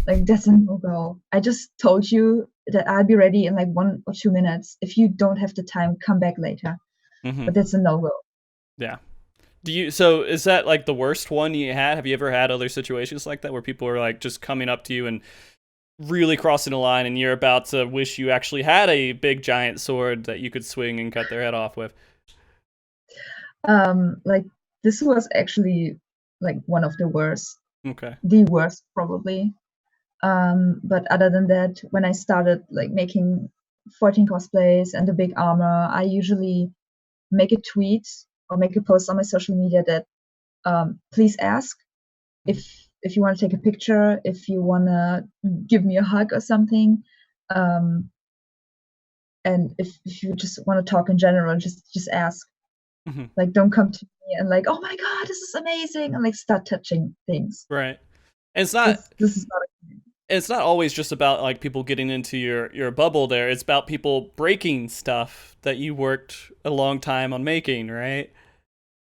Like, that's a no-go. I just told you that I'll be ready in like 1 or 2 minutes. If you don't have the time, come back later. But that's a no-go. Yeah. So is that like the worst one you had? Have you ever had other situations like that where people are like just coming up to you and really crossing the line, and you're about to wish you actually had a big giant sword that you could swing and cut their head off with? Like, this was actually like one of the worst. Okay. The worst, probably. But other than that, when I started like making 14 cosplays and the big armor, I usually make a tweet or make a post on my social media that please ask if you want to take a picture, if you want to give me a hug or something, and if you just want to talk in general, just ask. Like, don't come to me and like, oh my god, this is amazing, and like start touching things. Right. And it's not, this is not a thing. It's not always just about like people getting into your bubble there. It's about people breaking stuff that you worked a long time on making, right?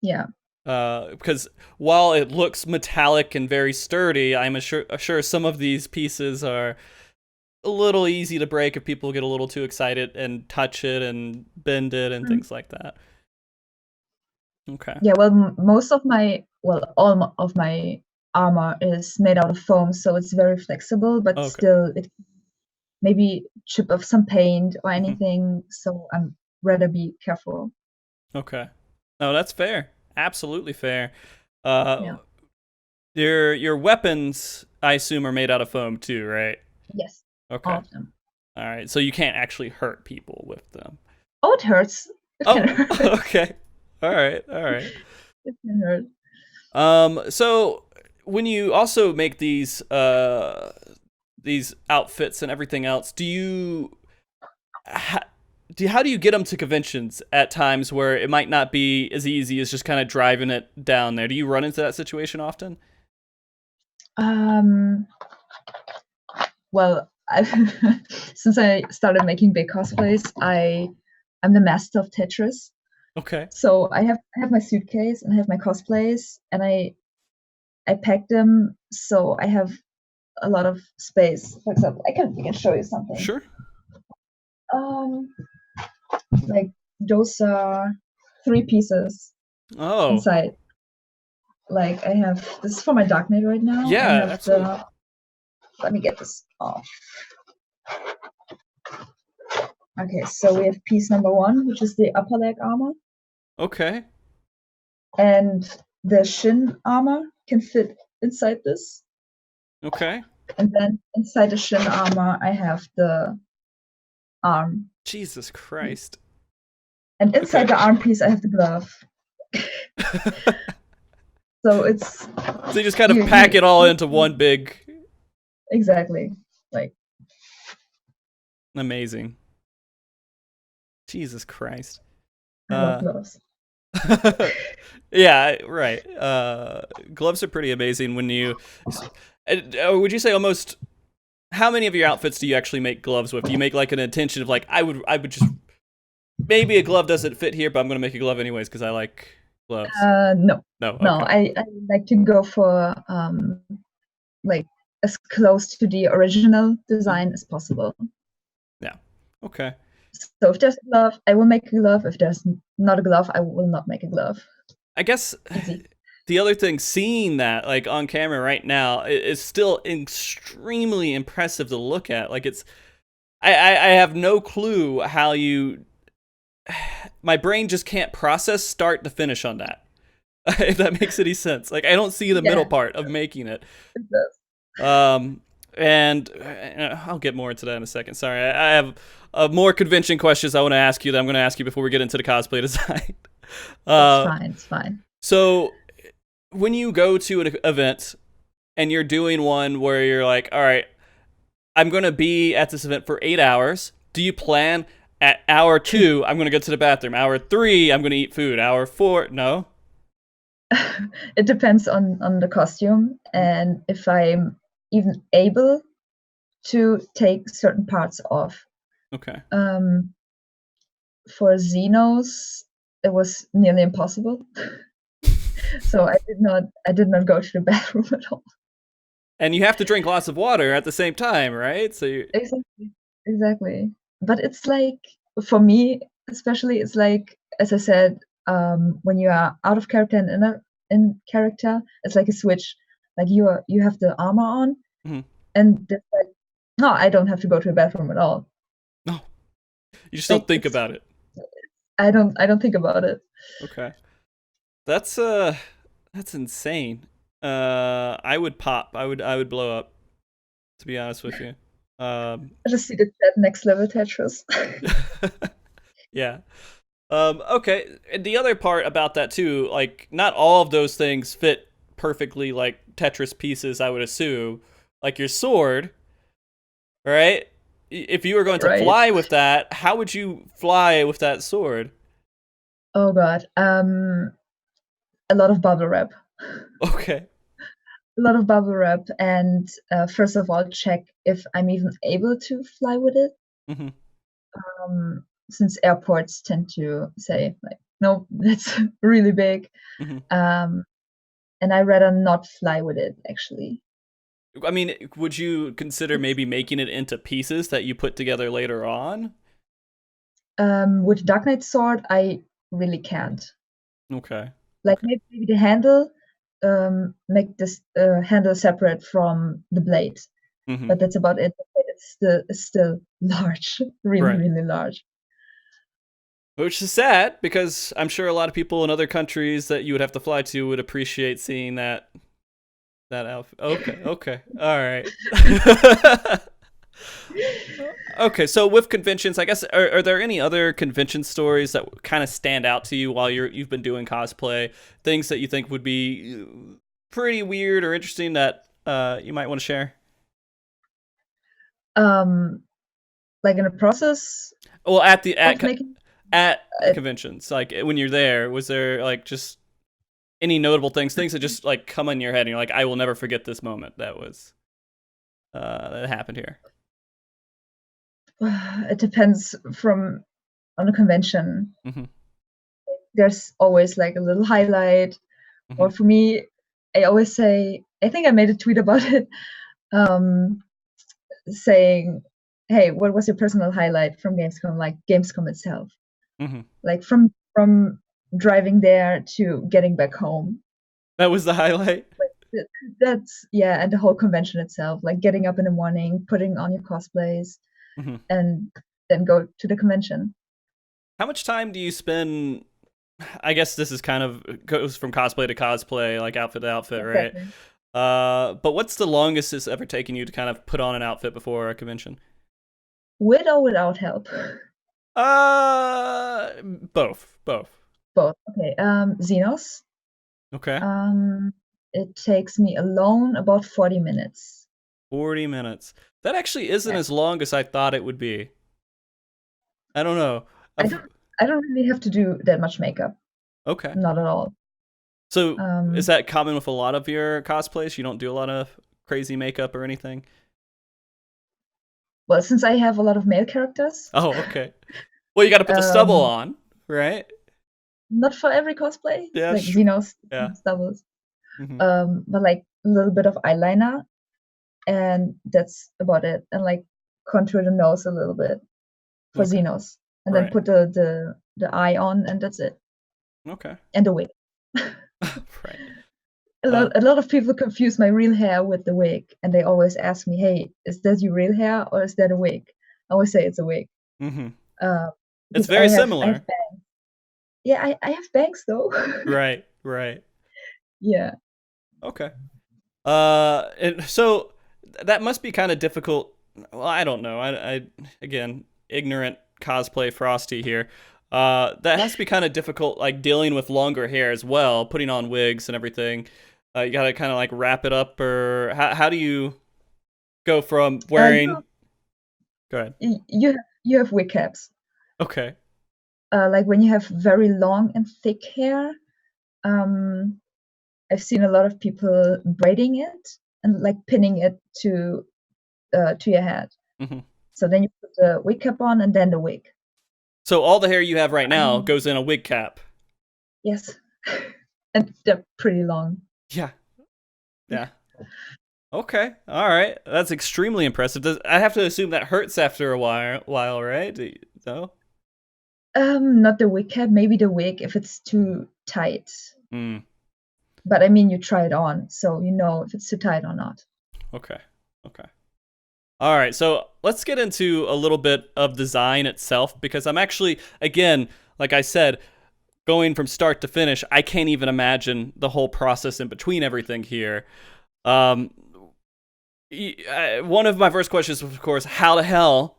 Yeah. Because while it looks metallic and very sturdy, I'm sure some of these pieces are a little easy to break if people get a little too excited and touch it and bend it and things like that. Okay. Yeah, well, all of my armor is made out of foam, so it's very flexible, but still, maybe chip off some paint or anything. So I'm rather be careful. Okay. No, that's fair. Absolutely fair. Yeah. Your weapons, I assume, are made out of foam too, right? Yes. Okay. All of them. All right. So you can't actually hurt people with them. Oh, it hurts. It can Oh, hurt. okay. All right. All right. It can hurt. So when you also make these outfits and everything else, how do you get them to conventions at times where it might not be as easy as just kind of driving it down there? Do you run into that situation often? Well, since I started making big cosplays, I'm the master of Tetris. Okay. So I have my suitcase and I have my cosplays, and I pack them so I have a lot of space. For example, I can show you something. Sure. Like those are 3 pieces inside. Like I have this is for my Dark Knight right now. Yeah, I have absolutely. let me get this off. Okay, so we have piece number 1, which is the upper leg armor. Okay. And the shin armor can fit inside this. Okay. And then inside the shin armor, I have the arm. Jesus Christ. And inside the arm piece, I have the glove. So it's... So you just kind of pack it all into one big... Exactly. Like... Amazing. Jesus Christ. I love gloves. Yeah, right. Gloves are pretty amazing when you... would you say almost... How many of your outfits do you actually make gloves with? Do you make like an intention of like, I would just... Maybe a glove doesn't fit here, but I'm going to make a glove anyways because I like gloves. No. No, okay. No, I like to go for like as close to the original design as possible. Yeah. Okay. So if there's a glove, I will make a glove. If there's not a glove, I will not make a glove. I guess the other thing, seeing that like on camera right now, is still extremely impressive to look at. Like it's, I have no clue how you. My brain just can't process start to finish on that. If that makes any sense. Like I don't see the middle part of making it. It does. And I'll get more into that in a second. Sorry, I have more convention questions I want to ask you that I'm going to ask you before we get into the cosplay design. It's fine. So when you go to an event and you're doing one where you're like, all right, I'm going to be at this event for 8 hours. Do you plan at hour 2, I'm going to go to the bathroom. Hour 3, I'm going to eat food. Hour 4, no? It depends on the costume and if I'm even able to take certain parts off. Okay. For Zenos, it was nearly impossible. So I did not go to the bathroom at all. And you have to drink lots of water at the same time, right? So Exactly. But it's like, for me especially, it's like, as I said, when you are out of character and in character, it's like a switch. Like you have the armor on, and it's like, no, I don't have to go to the bathroom at all. No, you just don't think about it. I don't think about it. Okay, that's insane. I would pop. I would blow up. To be honest with you. I just see the next level Tetris. Yeah. Okay. And the other part about that too, like not all of those things fit perfectly like Tetris pieces, I would assume. Like your sword, right? If you were going to fly with that, how would you fly with that sword? Oh god. A lot of bubble wrap. Okay. A lot of bubble wrap, and first of all, check if I'm even able to fly with it. Since airports tend to say like, no, that's really big. And I rather not fly with it, actually. I mean, would you consider maybe making it into pieces that you put together later on? With Dark Knight sword, I really can't. Okay. Like maybe the handle, make this handle separate from the blade. But that's about it. it's still large, really, really large. Which is sad, because I'm sure a lot of people in other countries that you would have to fly to would appreciate seeing that outfit. Okay, all right. Okay, so with conventions, I guess, are there any other convention stories that kind of stand out to you while you've been doing cosplay? Things that you think would be pretty weird or interesting that you might want to share? Like in the process. Well, at making conventions, like when you're there, was there like just any notable things that just like come in your head and you're like, I will never forget this moment that was that happened here? It depends on the convention. Mm-hmm. There's always like a little highlight. Mm-hmm. Or for me, I always say, I think I made a tweet about it, saying, hey, what was your personal highlight from Gamescom? Like Gamescom itself. Mm-hmm. Like from driving there to getting back home. That was the highlight? That's, yeah, and the whole convention itself, like getting up in the morning, putting on your cosplays, mm-hmm. and then go to the convention. How much time do you spend? I guess this is kind of goes from cosplay to cosplay, like outfit to outfit, exactly. Right? But what's the longest it's ever taken you to kind of put on an outfit before a convention? With or without help? Both. Okay. Zenos. Okay. It takes me alone about 40 minutes. 40 minutes. That actually isn't as long as I thought it would be. I don't know. I don't really have to do that much makeup. Okay. Not at all. So is that common with a lot of your cosplays? You don't do a lot of crazy makeup or anything? Well, since I have a lot of male characters. Oh, okay. Well, you got to put the stubble on, right? Not for every cosplay. Yeah, like Zenos, stubbles. Mm-hmm. But like a little bit of eyeliner, and that's about it. And like contour the nose a little bit for Zenos, and then put the eye on, and that's it. Okay. And the wig. Right. A lot of people confuse my real hair with the wig, and they always ask me, "Hey, is that your real hair or is that a wig?" I always say it's a wig. Mm-hmm. It's very similar. I have bangs. Yeah, I have bangs though. Right. Yeah. Okay. And so that must be kind of difficult. Well, I don't know. I again, ignorant cosplay Frosty here. That has to be kind of difficult, like dealing with longer hair as well, putting on wigs and everything. You gotta kind of like wrap it up, or how do you go from wearing? Go ahead. You have wig caps. Okay. Like when you have very long and thick hair, I've seen a lot of people braiding it and like pinning it to your head. Mm-hmm. So then you put the wig cap on and then the wig. So all the hair you have right now goes in a wig cap. Yes. And they're pretty long. Yeah. Okay. All right. That's extremely impressive. I have to assume that hurts after a while, right? No? Not the wig cap, maybe the wig if it's too tight. But I mean, you try it on, so you know if it's too tight or not. Okay. All right, so let's get into a little bit of design itself, because I'm actually, again, like I said, going from start to finish, I can't even imagine the whole process in between everything here. One of my first questions was, of course, how the hell,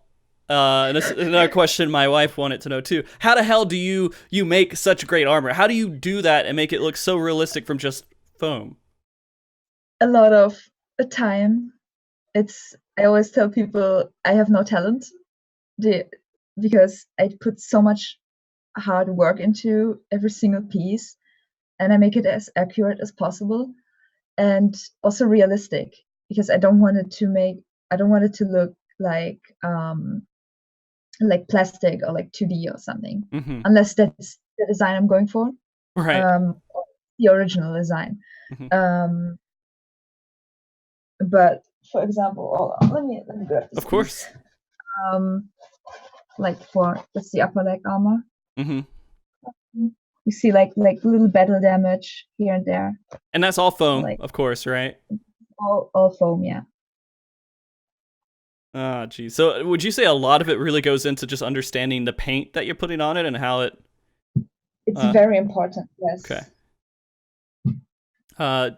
and this is another question my wife wanted to know too, how the hell do you make such great armor? How do you do that and make it look so realistic from just foam? A lot of time. I always tell people I have no talent because I put so much hard work into every single piece, and I make it as accurate as possible and also realistic, because I don't want it to look like plastic or like 2D or something, unless that's the design I'm going for, right? The original design. But for example, let me grab this. Of course. Like that's the upper leg armor. You see like little battle damage here and there. And that's all foam, of course, right? All foam, yeah. Ah, geez. So would you say a lot of it really goes into just understanding the paint that you're putting on it and how it? It's very important. Okay. Yes.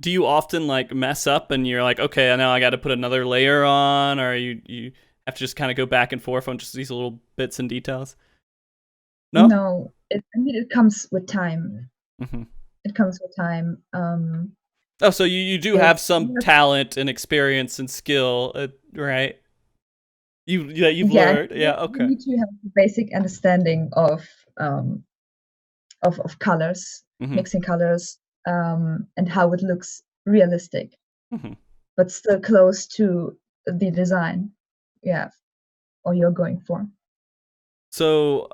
Do you often like mess up and you're like, okay, now I got to put another layer on, or you have to just kind of go back and forth on just these little bits and details? No. No, I mean it comes with time. Mm-hmm. It comes with time. Oh, so you do have some talent and experience and skill, right? You've learned. Yeah, okay. You need to have a basic understanding of colors, mixing colors, and how it looks realistic, but still close to the design or you're going for. So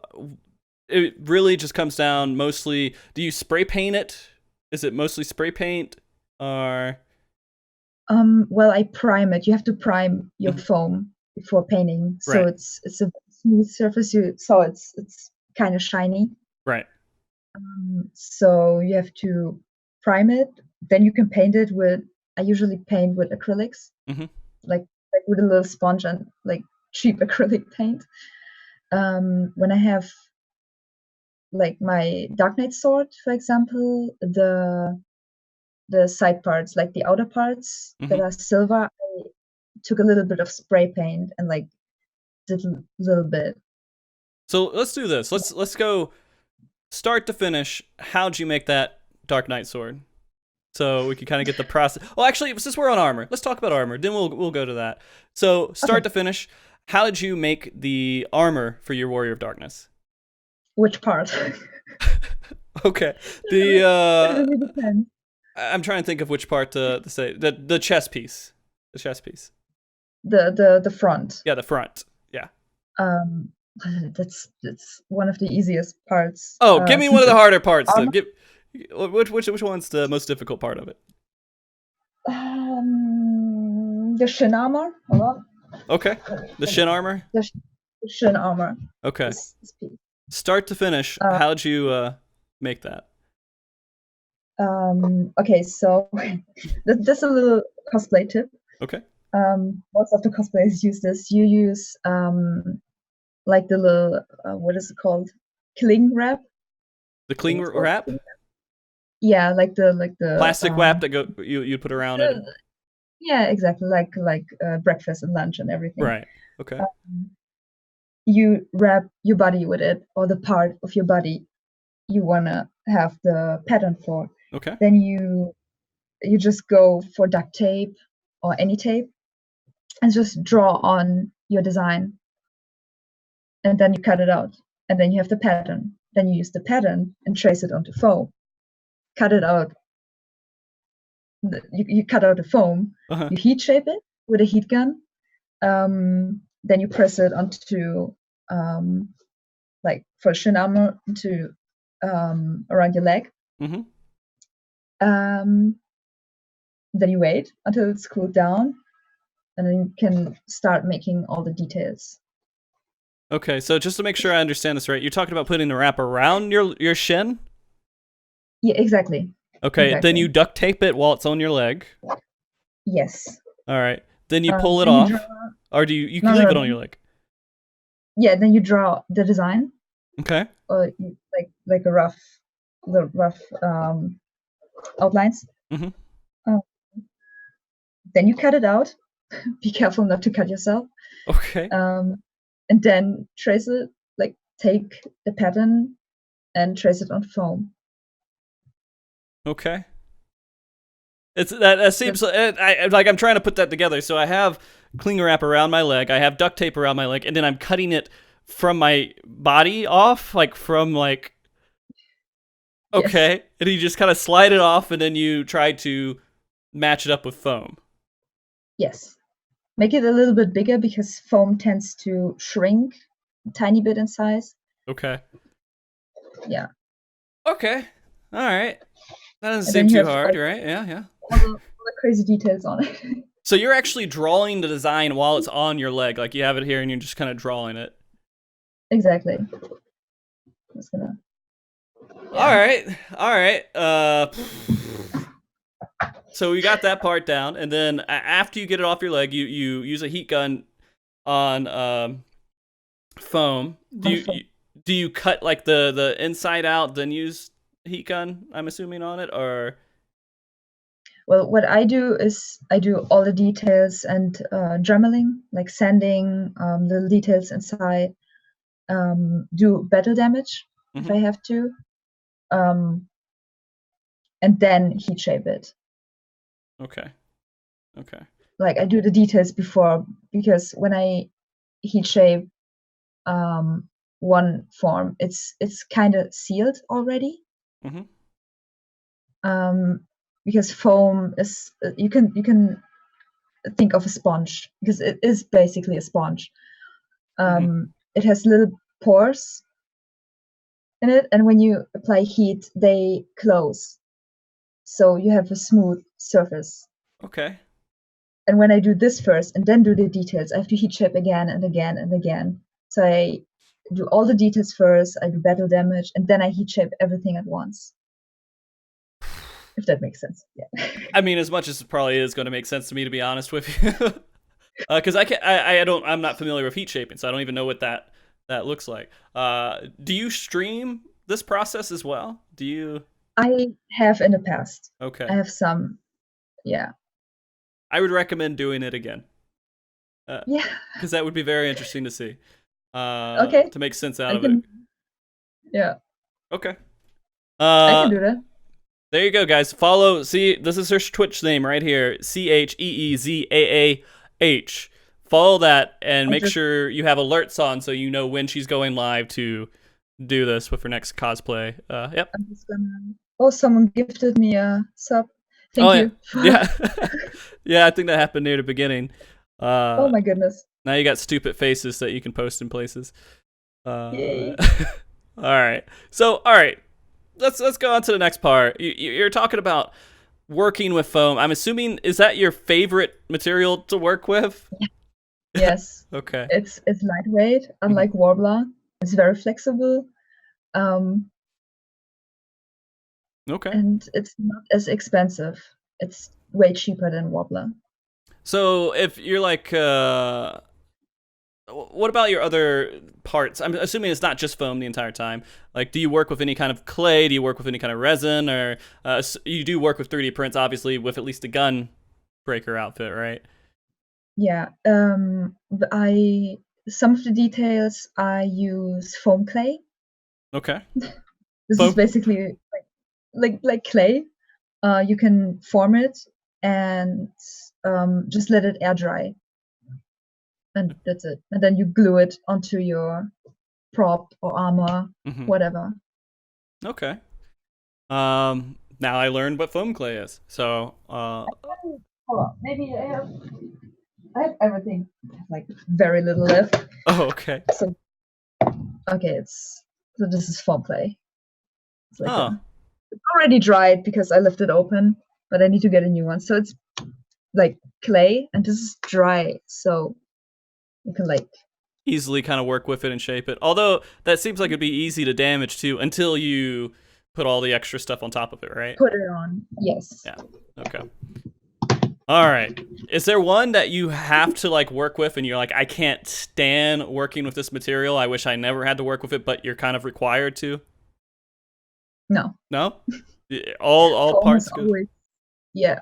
it really just comes down mostly, do you spray paint it? Is it mostly spray paint or? Well, I prime it. You have to prime your foam before painting, so it's a smooth surface. So it's kind of shiny. Right. So you have to prime it. Then you can paint it with. I usually paint with acrylics, like with a little sponge and like cheap acrylic paint. When I have like my Dark Knight sword, for example, the side parts, like the outer parts that are silver, I took a little bit of spray paint and like did a little bit. So let's do this. Let's go start to finish. How'd you make that Dark Knight sword? So we can kind of get the process. Well, actually, since we're on armor, let's talk about armor. Then we'll go to that. So start to finish, how did you make the armor for your Warrior of Darkness? Which part? Okay. The really depends. I'm trying to think of which part to say. The chest piece. The chest piece. The front. Yeah, the front. Yeah. That's one of the easiest parts. Oh, give me one of the harder parts. Then. Which one's the most difficult part of it? The shin armor. Okay. The shin armor. The shin armor. Okay. This start to finish, how'd you make that? Okay, so that's a little cosplay tip. Okay. Most of the cosplayers use this. You use like the little what is it called? Cling wrap. The cling wrap? Yeah, like the plastic wrap that you put around it. Yeah, exactly. Like breakfast and lunch and everything. Right. Okay. You wrap your body with it, or the part of your body you wanna have the pattern for. Okay. Then you just go for duct tape or any tape and just draw on your design. And then you cut it out. And then you have the pattern. Then you use the pattern and trace it onto foam. Cut it out. You cut out the foam. You heat shape it with a heat gun. Then you press it onto, like for shin armor, to around your leg. Then you wait until it's cooled down, and then you can start making all the details. Okay, so just to make sure I understand this right, you're talking about putting the wrap around your shin? Yeah, exactly. Okay, exactly. Then you duct tape it while it's on your leg. Yes. All right. Then you pull it off, or do you can leave it on your leg? Yeah, then you draw the design. Okay. Or like a rough outlines. Then you cut it out. Be careful not to cut yourself. Okay. And then trace it, like take the pattern and trace it on foam. Okay. That seems I'm trying to put that together. So I have cling wrap around my leg, I have duct tape around my leg, and then I'm cutting it from my body off, like from like. Okay, yes. And you just kind of slide it off, and then you try to match it up with foam. Yes. Make it a little bit bigger because foam tends to shrink a tiny bit in size. Okay. Yeah. Okay. All right. That doesn't seem too hard, right? Yeah. All the crazy details on it. So you're actually drawing the design while it's on your leg, like you have it here, and you're just kind of drawing it. Exactly. I'm just gonna. Yeah. All right. So we got that part down, and then after you get it off your leg, you use a heat gun on foam, on foam. do you cut like the inside out, then use heat gun? I'm assuming on it, or Well, what I do is I do all the details and dremeling, like sanding, little details inside. Do battle damage if I have to, and then heat shape it. Okay. Okay. Like I do the details before, because when I heat shape one form, it's kind of sealed already. Because foam is you can think of a sponge, because it is basically a sponge. It has little pores in it, and when you apply heat, they close, so you have a smooth surface. Okay. And when I do this first and then do the details, I have to heat shape again and again and again. So I do all the details first, I do battle damage, and then I heat shape everything at once. If that makes sense. Yeah. I mean, as much as it probably is going to make sense to me, to be honest with you, because I'm not familiar with heat shaping, so I don't even know what that looks like. Do you stream this process as well? Do you? I have in the past. Okay. I have some. Yeah. I would recommend doing it again. Yeah. Because that would be very interesting to see. Okay. To make sense out of it. Yeah. Okay. I can do that. There you go, guys. Follow. See, this is her Twitch name right here. CheezaAH. Follow that and make sure you have alerts on so you know when she's going live to do this with her next cosplay. Yep. I'm just gonna... Oh, someone gifted me a sub. Thank you. Yeah. Yeah, I think that happened near the beginning. Oh my goodness. Now you got stupid faces that you can post in places. Yay. All right. So, all right. Let's go on to the next part. You're talking about working with foam. I'm assuming, is that your favorite material to work with? Yes. Okay. It's lightweight, unlike Warbler. It's very flexible. Okay. And it's not as expensive. It's way cheaper than Warbler. So if you're like, what about your other parts? I'm assuming it's not just foam the entire time. Like, do you work with any kind of clay? Do you work with any kind of resin? Or you do work with 3D prints, obviously, with at least a Gunbreaker outfit, right? Yeah. Some of the details I use foam clay. Okay. This is basically like clay. You can form it and just let it air dry. And that's it. And then you glue it onto your prop or armor, whatever. Okay. Now I learned what foam clay is. So hold on. Maybe I have everything. I have like very little left. Oh, okay. So so this is foam clay. It's like it's already dried because I left it open, but I need to get a new one. So it's like clay, and this is dry, so you can like easily kind of work with it and shape it. Although that seems like it'd be easy to damage too until you put all the extra stuff on top of it, right? Put it on, yes. Yeah. Okay. All right. Is there one that you have to like work with and you're like, I can't stand working with this material. I wish I never had to work with it, but you're kind of required to? No. No? All parts good? Always, yeah.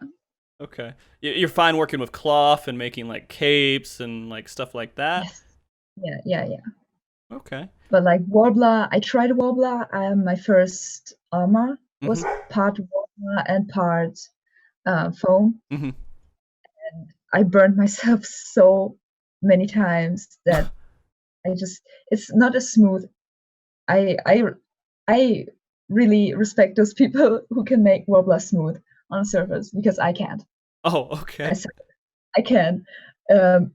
Okay. You're fine working with cloth and making like capes and like stuff like that? Yes. Yeah. Okay. But like Warbler, I tried Warbler. My first armor was part Warbler and part foam. And I burned myself so many times that it's not as smooth. I really respect those people who can make Warbler smooth on a surface, because I can't. Oh, okay. I can. It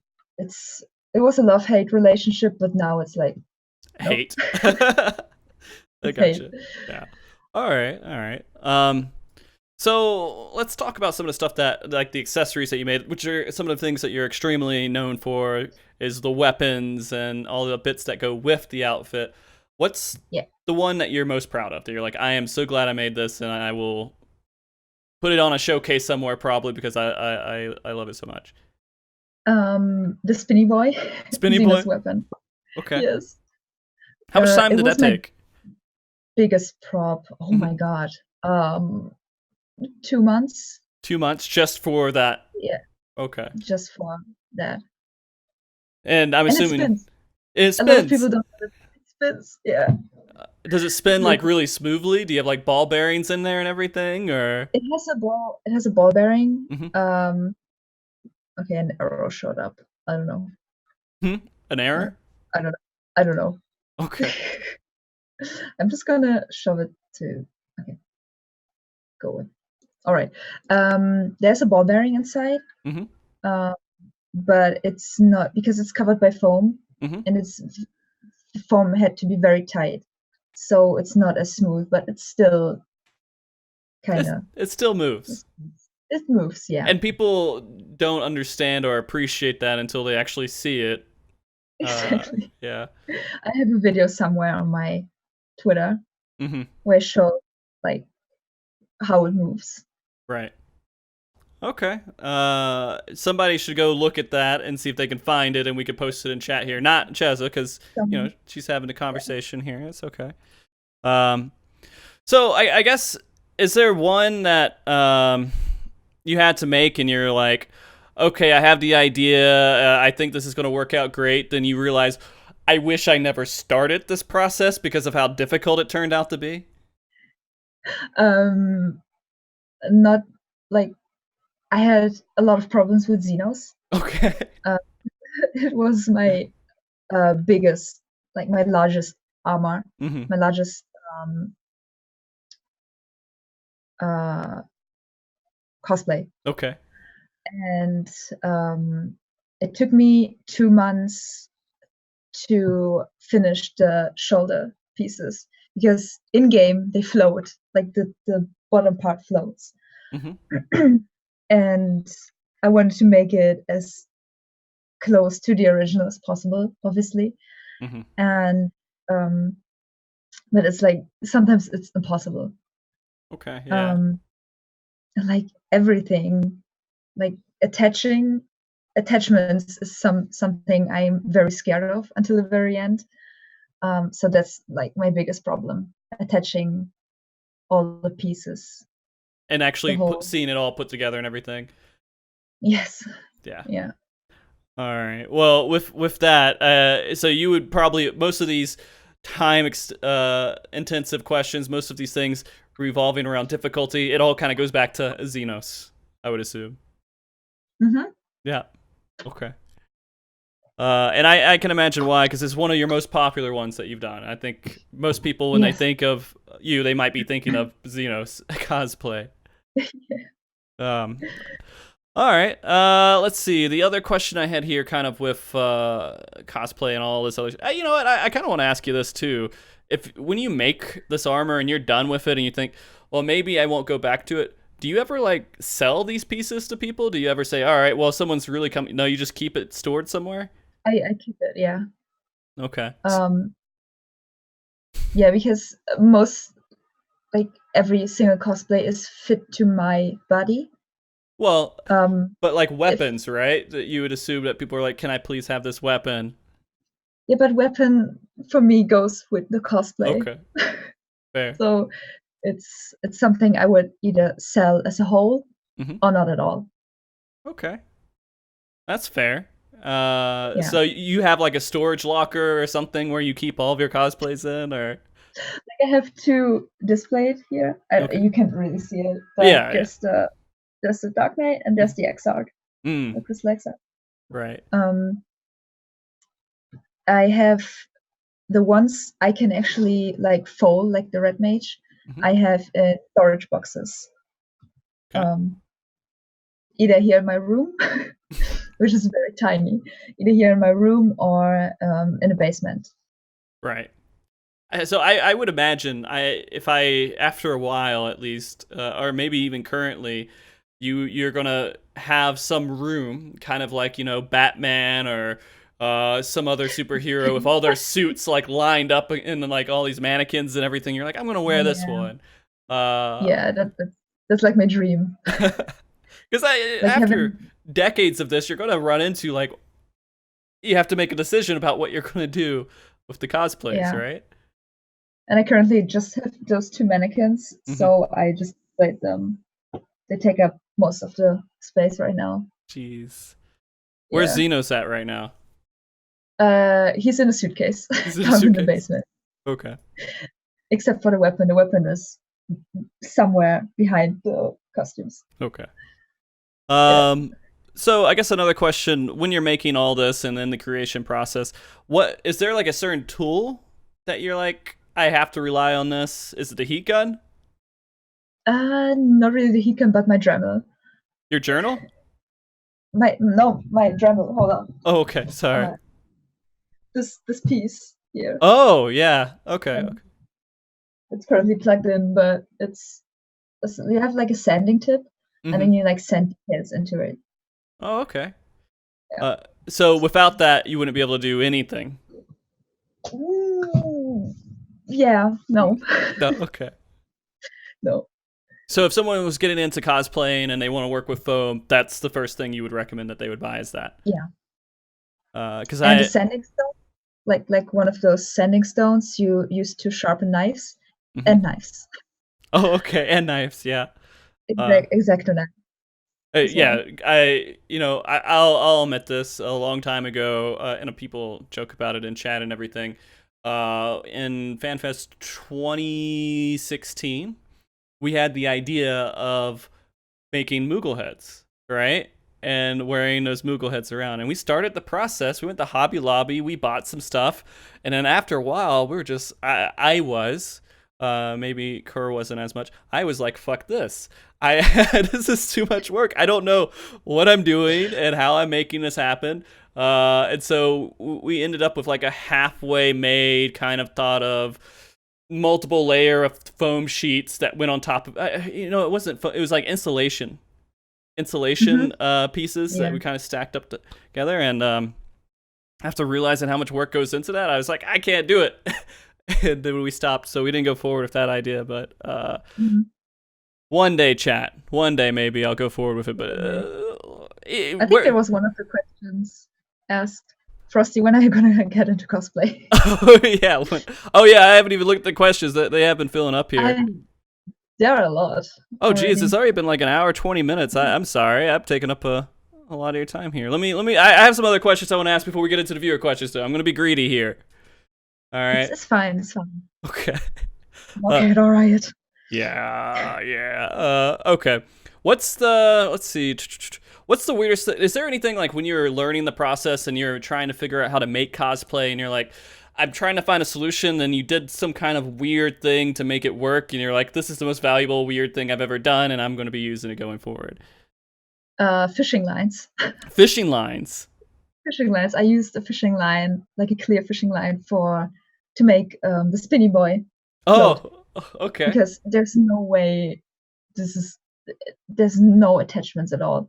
was a love-hate relationship, but now it's like hate. I gotcha. Yeah. All right. So let's talk about some of the stuff that, like the accessories that you made, which are some of the things that you're extremely known for, is the weapons and all the bits that go with the outfit. What's the one that you're most proud of? That you're like, I am so glad I made this, and I will put it on a showcase somewhere, probably because I love it so much. The spinny boy, Spinny Zenos boy? weapon. Okay. Yes. How much time It did that was my take? biggest prop. Oh Mm-hmm. my god. 2 months. 2 months just for that? Yeah, Okay. just for that. And I'm And it assuming spins. it A lot of spins. people don't know that it spins. Yeah. Does it spin like Look, really smoothly? Do you have like ball bearings in there and everything, or? it has a ball. It has a ball bearing. Mm-hmm. Okay, an arrow showed up. I don't know. An error? I don't. I don't know. Okay. I'm just gonna shove it to. Okay, go with. All right. There's a ball bearing inside. Mm-hmm. But it's not because it's covered by foam, Mm-hmm. and the foam had to be very tight, so it's not as smooth, but it's still kind of It still moves. it moves. Yeah, And people don't understand or appreciate that until they actually see it. exactly. Yeah. I have a video somewhere on my Twitter Mm-hmm. where I show like how it moves. Right. Okay. Somebody should go look at that and see if they can find it, and we could post it in chat here. Not Chezah, because she's having a conversation here. It's okay. So I guess, is there one that you had to make and you're like, okay, I have the idea. I think this is going to work out great. Then you realize, I wish I never started this process because of how difficult it turned out to be. Not like I had a lot of problems with Zenos. Okay. It was my biggest, like my largest armor, Mm-hmm. my largest cosplay. Okay. And it took me 2 months to finish the shoulder pieces because in game they float, like the bottom part floats. Mm-hmm. And I wanted to make it as close to the original as possible, obviously. Mm-hmm. And but it's like sometimes it's impossible. Okay. Yeah. Like everything, like attachments is something I'm very scared of until the very end. So that's like my biggest problem, attaching all the pieces. And actually whole... seeing it all put together and everything. Yes. Yeah. Yeah. All right. Well, with that, so you would probably, most of these time intensive questions, most of these things revolving around difficulty, it all kind of goes back to Zenos, I would assume. Mm-hmm. Yeah. Okay. And I can imagine why, because it's one of your most popular ones that you've done. I think most people, when they think of you, they might be thinking of Zenos cosplay. All right. Let's see. The other question I had here, kind of with cosplay and all this other. You know what? I kind of want to ask you this too. When you make this armor and you're done with it, and you think, well, maybe I won't go back to it. Do you ever like sell these pieces to people? Do you ever say, all right, well, someone's really coming? No, you just keep it stored somewhere. I keep it. Yeah. Okay. Yeah, because like every single cosplay is fit to my body. Well, but like weapons, right? That you would assume that people are like, can I please have this weapon? Yeah, but weapon for me goes with the cosplay. Okay. Fair. So it's something I would either sell as a whole or not at all. Okay. That's fair. So you have like a storage locker or something where you keep all of your cosplays in, or? Like I have two displayed here. You can't really see it, but there's the Dark Knight and there's the Exarch. The Crystal Exarch. Right. I have the ones I can actually like fold, like the Red Mage. I have storage boxes. Okay. Either here in my room, which is very tiny, either here in my room or in a basement. Right. So I would imagine if after a while at least, or maybe even currently, you're gonna have some room, kind of like Batman or some other superhero with all their suits like lined up in like all these mannequins and everything. You're like, I'm gonna wear this one. Yeah, that's like my dream. Because like decades of this, you're gonna run into like you have to make a decision about what you're gonna do with the cosplays, right? And I currently just have those 2 mannequins, so I just played them. They take up most of the space right now. Jeez. Where's Zenos at right now? He's in a suitcase. He's in down in the basement. Okay. Except for the weapon. The weapon is somewhere behind the costumes. Okay. So I guess another question, when you're making all this and then the creation process, what is there like a certain tool that you're like, I have to rely on this? Is it the heat gun? Not really the heat gun, but my Dremel. Your journal? My Dremel. Hold on. Oh, okay. Sorry. This piece here. Oh, yeah. Okay. It's currently plugged in, but you have like a sanding tip, and then you like sand hits into it. Oh, okay. Yeah. So without that, you wouldn't be able to do anything. Yeah. No. No. Okay. No. So if someone was getting into cosplaying and they want to work with foam, that's the first thing you would recommend that they would buy, is that? Yeah. Because the sanding stone, like one of those sanding stones you use to sharpen knives and knives. Oh, okay, and knives, yeah. Exacto knife. Yeah, I'll admit this. A long time ago, and people joke about it in chat and everything. In FanFest 2016, we had the idea of making Moogle heads, right? And wearing those Moogle heads around. And we started the process. We went to Hobby Lobby. We bought some stuff. And then after a while, we were just, maybe Kerr wasn't as much. I was like, fuck this. This is too much work. I don't know what I'm doing and how I'm making this happen. And so we ended up with like a halfway made kind of thought of multiple layer of foam sheets that went on top of, it wasn't, it was like insulation pieces that we kind of stacked up together. And after realizing how much work goes into that, I was like, I can't do it. And then we stopped, so we didn't go forward with that idea. But one day, chat. One day, maybe I'll go forward with it. But I think there was one of the questions asked, Frosty, when are you gonna get into cosplay? Oh yeah. I haven't even looked at the questions that they have been filling up here. There are a lot. Oh geez, it's already been like an hour 20 minutes. I'm sorry, I've taken up a lot of your time here. Let me. I have some other questions I want to ask before we get into the viewer questions. Though I'm gonna be greedy here. All right. It's fine. It's fine. Okay. Okay, all right. Yeah. Okay. What's the? Let's see. What's the weirdest? Is there anything like when you're learning the process and you're trying to figure out how to make cosplay and you're like, I'm trying to find a solution, then you did some kind of weird thing to make it work, and you're like, this is the most valuable weird thing I've ever done, and I'm going to be using it going forward? Fishing lines. Fishing lines. Fishing lines. I used a fishing line, like a clear fishing line, to make the spinny boy. Oh, okay. Because there's no way there's no attachments at all.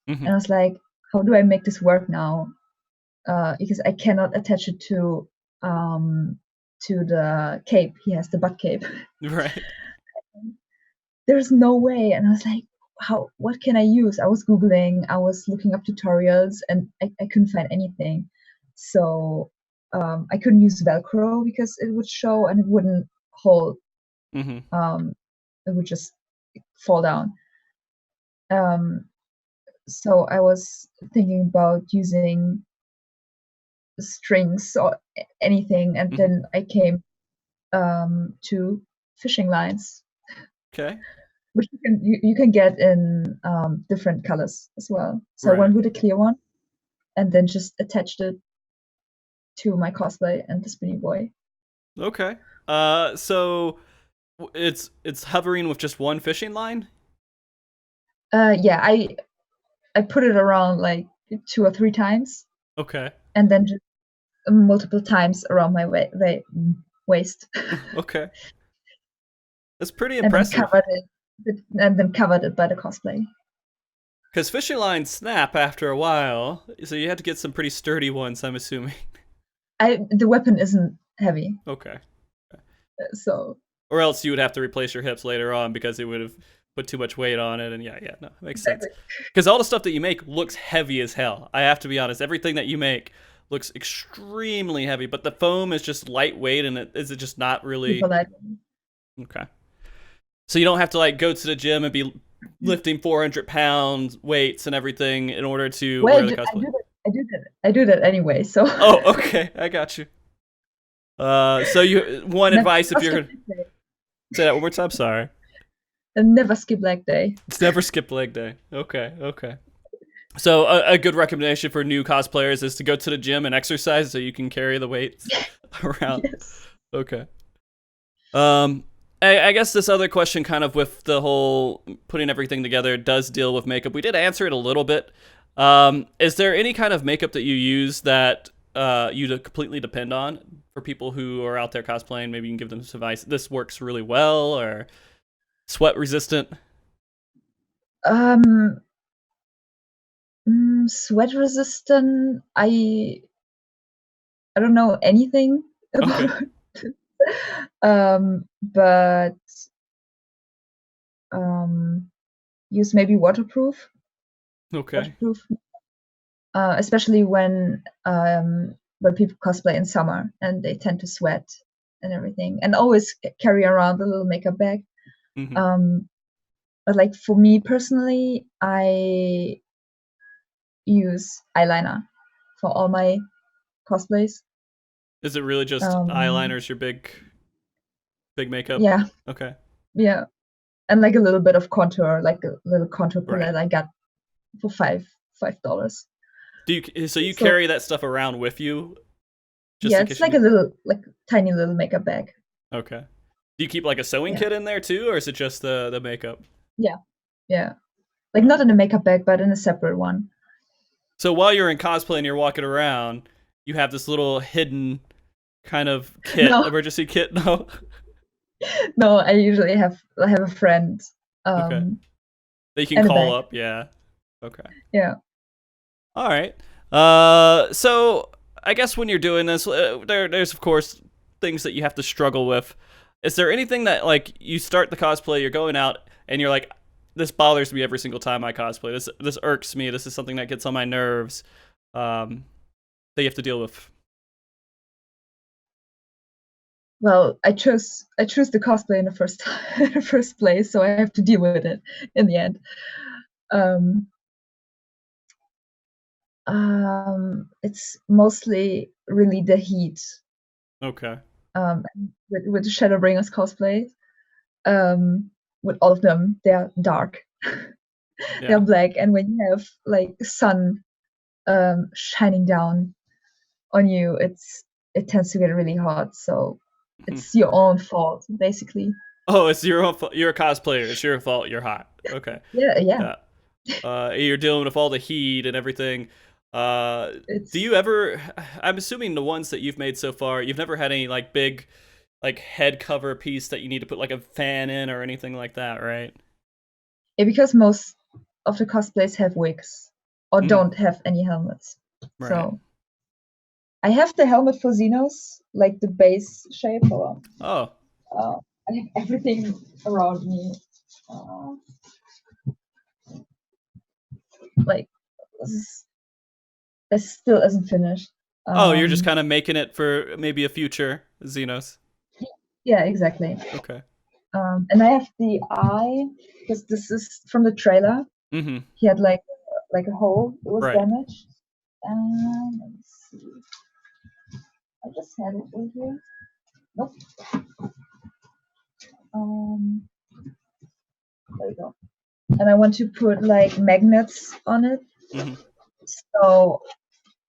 And I was like, how do I make this work now? Because I cannot attach it to the cape. He has the butt cape. Right. There's no way. And I was like, what can I use? I was Googling, I was looking up tutorials, and I couldn't find anything. So I couldn't use Velcro because it would show and it wouldn't hold. It would just fall down. So I was thinking about using strings or anything, and then I came to fishing lines. Okay. Which you can get in different colors as well. So I went with a clear one, and then just attached it to my cosplay and the spinny boy. Okay. So it's hovering with just one fishing line? Yeah, I put it around like 2 or 3 times. Okay. And then just multiple times around my waist. Okay. That's pretty impressive. And then covered it by the cosplay. Because fishing lines snap after a while, so you had to get some pretty sturdy ones, I'm assuming. The weapon isn't heavy. Okay. So. Or else you would have to replace your hips later on because it would have put too much weight on it, and yeah, no, it makes sense. Exactly. Because all the stuff that you make looks heavy as hell. I have to be honest. Everything that you make looks extremely heavy, but the foam is just lightweight, and is it just not really okay? So you don't have to like go to the gym and be lifting 400 pounds weights and everything in order to wear the cosplay. I do that anyway. So. Oh, okay, I got you. So advice if you're gonna say that one more time. Sorry. And never skip leg day. It's never skip leg day. Okay. So a good recommendation for new cosplayers is to go to the gym and exercise so you can carry the weights around. Yes. Okay. I guess this other question, kind of with the whole putting everything together, does deal with makeup. We did answer it a little bit. Is there any kind of makeup that you use that you completely depend on for people who are out there cosplaying? Maybe you can give them some advice. This works really well, or sweat resistant? Sweat resistant. I don't know anything about. Okay. But use maybe waterproof. Okay. Waterproof. Especially when people cosplay in summer and they tend to sweat and everything, and always carry around a little makeup bag. Mm-hmm. But like for me personally, I use eyeliner for all my cosplays. Is it really just eyeliners your big makeup? Yeah. Okay. Yeah, and like a little bit of contour, like a little contour palette I got for $5. So you carry that stuff around with you? Yeah, it's like a little, like tiny little makeup bag. Okay. Do you keep like a sewing kit in there too, or is it just the makeup? Yeah. Like not in a makeup bag, but in a separate one. So while you're in cosplay and you're walking around, you have this little hidden kind of kit, emergency kit? No? No, I usually have a friend. Okay. That you can call up, yeah. Okay. Yeah. All right. So I guess when you're doing this, there's of course things that you have to struggle with. Is there anything that like you start the cosplay, you're going out, and you're like, this bothers me every single time I cosplay. This irks me. This is something that gets on my nerves. That you have to deal with. Well, I chose the cosplay in the first place, so I have to deal with it in the end. It's mostly really the heat. Okay. With the Shadowbringers cosplay, with all of them, they're dark. They're black, and when you have like sun shining down on you, it tends to get really hot. So it's your own fault, basically. Oh, it's your own fault. You're a cosplayer. It's your fault. You're hot. Okay. Yeah. You're dealing with all the heat and everything. Do you ever? I'm assuming the ones that you've made so far, you've never had any like big, like head cover piece that you need to put like a fan in or anything like that, right? Yeah, because most of the cosplays have wigs or don't have any helmets. Right. So I have the helmet for Zenos, like the base shape. I have everything around me. Like this still isn't finised. You're just kind of making it for maybe a future Zenos. Yeah, exactly. Okay. And I have the eye, because this is from the trailer. Mm-hmm. He had like a hole. It was damaged. And let's see. I just had it over here. Nope. There we go. And I want to put like magnets on it. Mm-hmm. So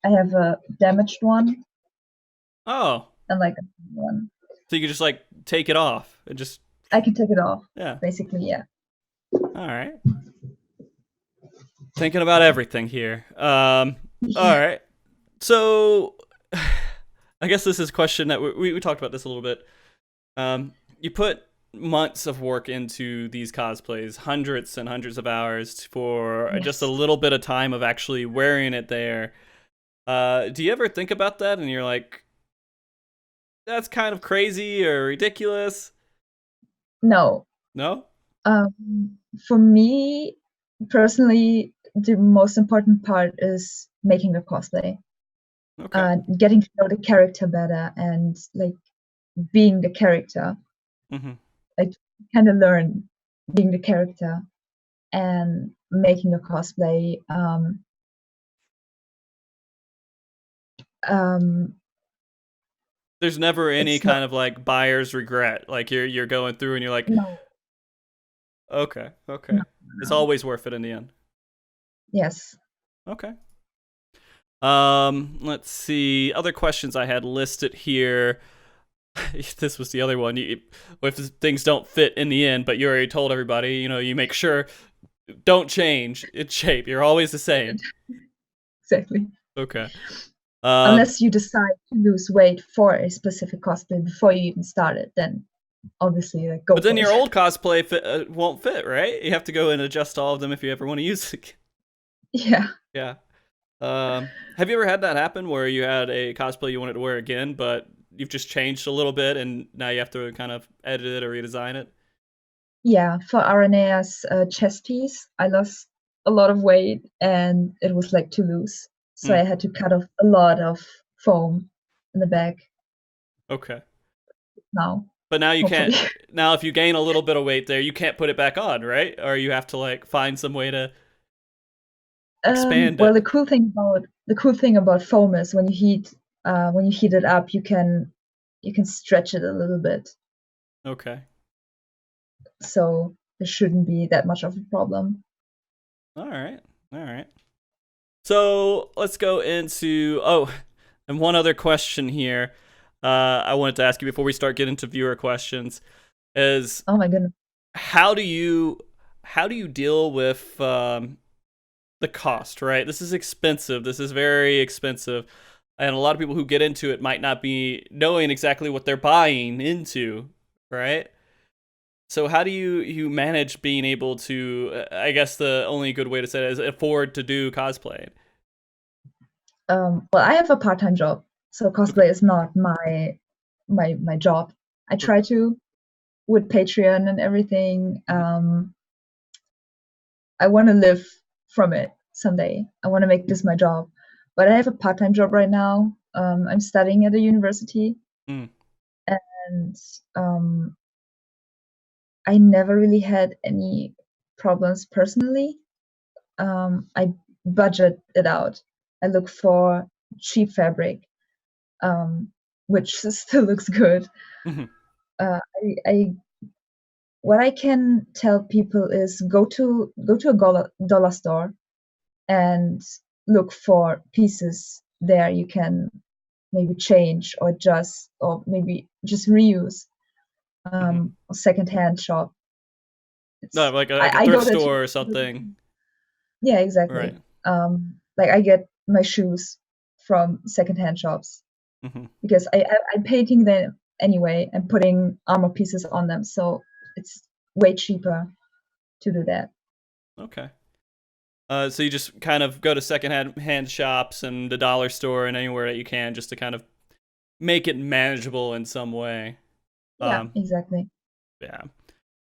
I have a damaged one. Oh. And like a one. So you can just like take it off and just. I can take it off. Yeah. Basically, yeah. All right. Thinking about everything here. All right. So I guess this is a question that we talked about this a little bit. You put months of work into these cosplays, hundreds and hundreds of hours for just a little bit of time of actually wearing it there. Do you ever think about that and you're like, that's kind of crazy or ridiculous? No. No? For me personally, the most important part is making a cosplay, Okay. getting to know the character better, and like being the character. Mm-hmm. Like kind of learn being the character and making a cosplay. There's never any It's not kind of like buyer's regret. Like you're going through and you're like, no, okay, no, okay. It's no. always worth it in the end. Yes. Okay. Let's see. Other questions I had listed here. This was the other one. If things don't fit in the end, but you already told everybody, you make sure don't change its shape. You're always the same. Exactly. Okay. Unless you decide to lose weight for a specific cosplay before you even start it, then obviously like, go But for then it. your old cosplay won't fit, right? You have to go and adjust all of them if you ever want to use it. Yeah. Yeah. Have you ever had that happen where you had a cosplay you wanted to wear again, but you've just changed a little bit and now you have to kind of edit it or redesign it? Yeah, for Aranea's chest piece, I lost a lot of weight and it was like too loose. So Hmm. I had to cut off a lot of foam in the back Okay. now, But now you hopefully. can't. Now, if you gain a little bit of weight there, you can't put it back on, right? Or you have to like find some way to expand Well, it. the cool thing about foam is when you heat it up, you can stretch it a little bit. Okay. So there shouldn't be that much of a problem. All right. All right. So let's go into and one other question here. I wanted to ask you before we start getting to viewer questions is Oh my goodness. how do you deal with the cost, right? This is expensive. This is very expensive. And a lot of people who get into it might not be knowing exactly what they're buying into, right? So how do you manage being able to, I guess the only good way to say it is afford to do cosplay? Well, I have a part-time job, so Okay. cosplay is not my job. I try Okay. to with Patreon and everything. Mm-hmm. I want to live from it someday. I want to make this my job, but I have a part-time job right now. I'm studying at a university, Mm. and I never really had any problems personally. I budget it out. I look for cheap fabric, um, which still looks good. Mm-hmm. I what I can tell people is go to a dollar store and look for pieces there you can maybe change or adjust or maybe just reuse. Mm-hmm. A secondhand shop. No, It's like a I thrift go there to store or something. yeah, exactly. Right. Like I get my shoes from secondhand shops Mm-hmm. because I'm painting them anyway and putting armor pieces on them, so it's way cheaper to do that. Okay. So you just kind of go to secondhand shops and the dollar store and anywhere that you can just to kind of make it manageable in some way. Yeah, Um, exactly. yeah.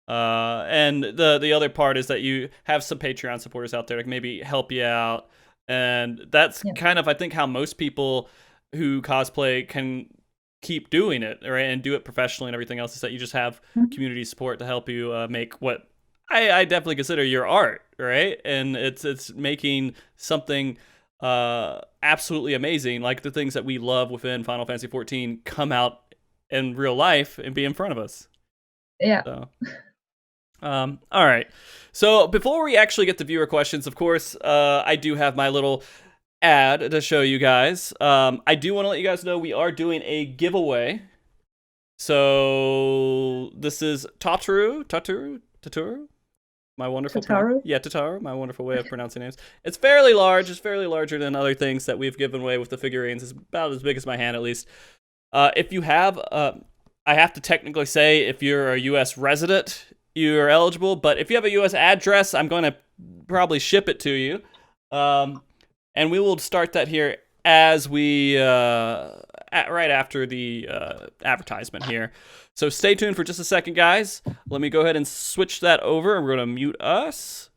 And the other part is that you have some Patreon supporters out there that can maybe help you out, and that's Yeah. kind of I think how most people who cosplay can keep doing it, right, and do it professionally and everything else is that you just have Mhm. community support to help you make what I definitely consider your art, right, and it's making something absolutely amazing, like the things that we love within Final Fantasy 14 come out in real life and be in front of us. Yeah. So. All right. So before we actually get to viewer questions, of course, I do have my little ad to show you guys. I do want to let you guys know we are doing a giveaway. So this is Tataru, my wonderful Totaro. Tataru, my wonderful way of pronouncing names. It's fairly large. It's fairly larger than other things that we've given away with the figurines. It's about as big as my hand, at least. If you have, I have to technically say, if you're a U.S. resident, you're eligible. But if you have a U.S. address, I'm going to probably ship it to you, and we will start that here as we right after the advertisement here. So stay tuned for just a second, guys. Let me go ahead and switch that over, and we're going to mute us.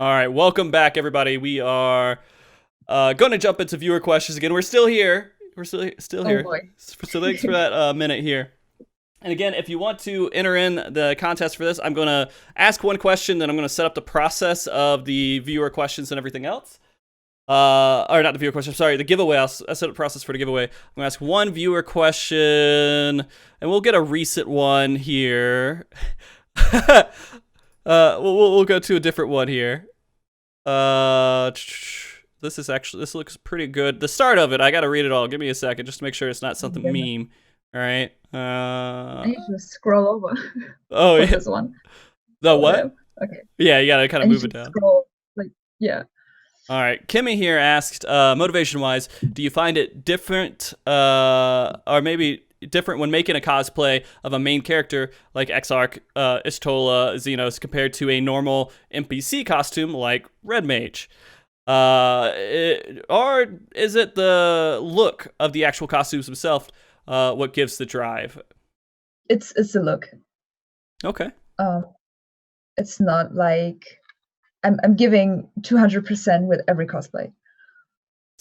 All right, welcome back, everybody. We are going to jump into viewer questions again. We're still here. We're still here. Oh boy. So thanks for that minute here. And again, if you want to enter in the contest for this, I'm going to ask one question, then I'm going to set up the process of the viewer questions and everything else. Or not the viewer question, sorry, the giveaway. I'll set up the process for the giveaway. I'm going to ask one viewer question, and we'll get a recent one here. We'll go to a different one here. This looks pretty good. The start of it, I gotta read it all. Give me a second just to make sure it's not something meme. All right. I need to scroll over. Oh yeah. This one. The what? Okay. Yeah, you gotta kind of move it down. Scroll, yeah. All right. Kimmy here asked, motivation-wise, do you find it different, or maybe different when making a cosplay of a main character like Exarch, Istola, Zenos compared to a normal NPC costume like Red Mage? Or is it the look of the actual costumes themselves what gives the drive? It's the look. Okay. It's not like I'm giving 200% with every cosplay.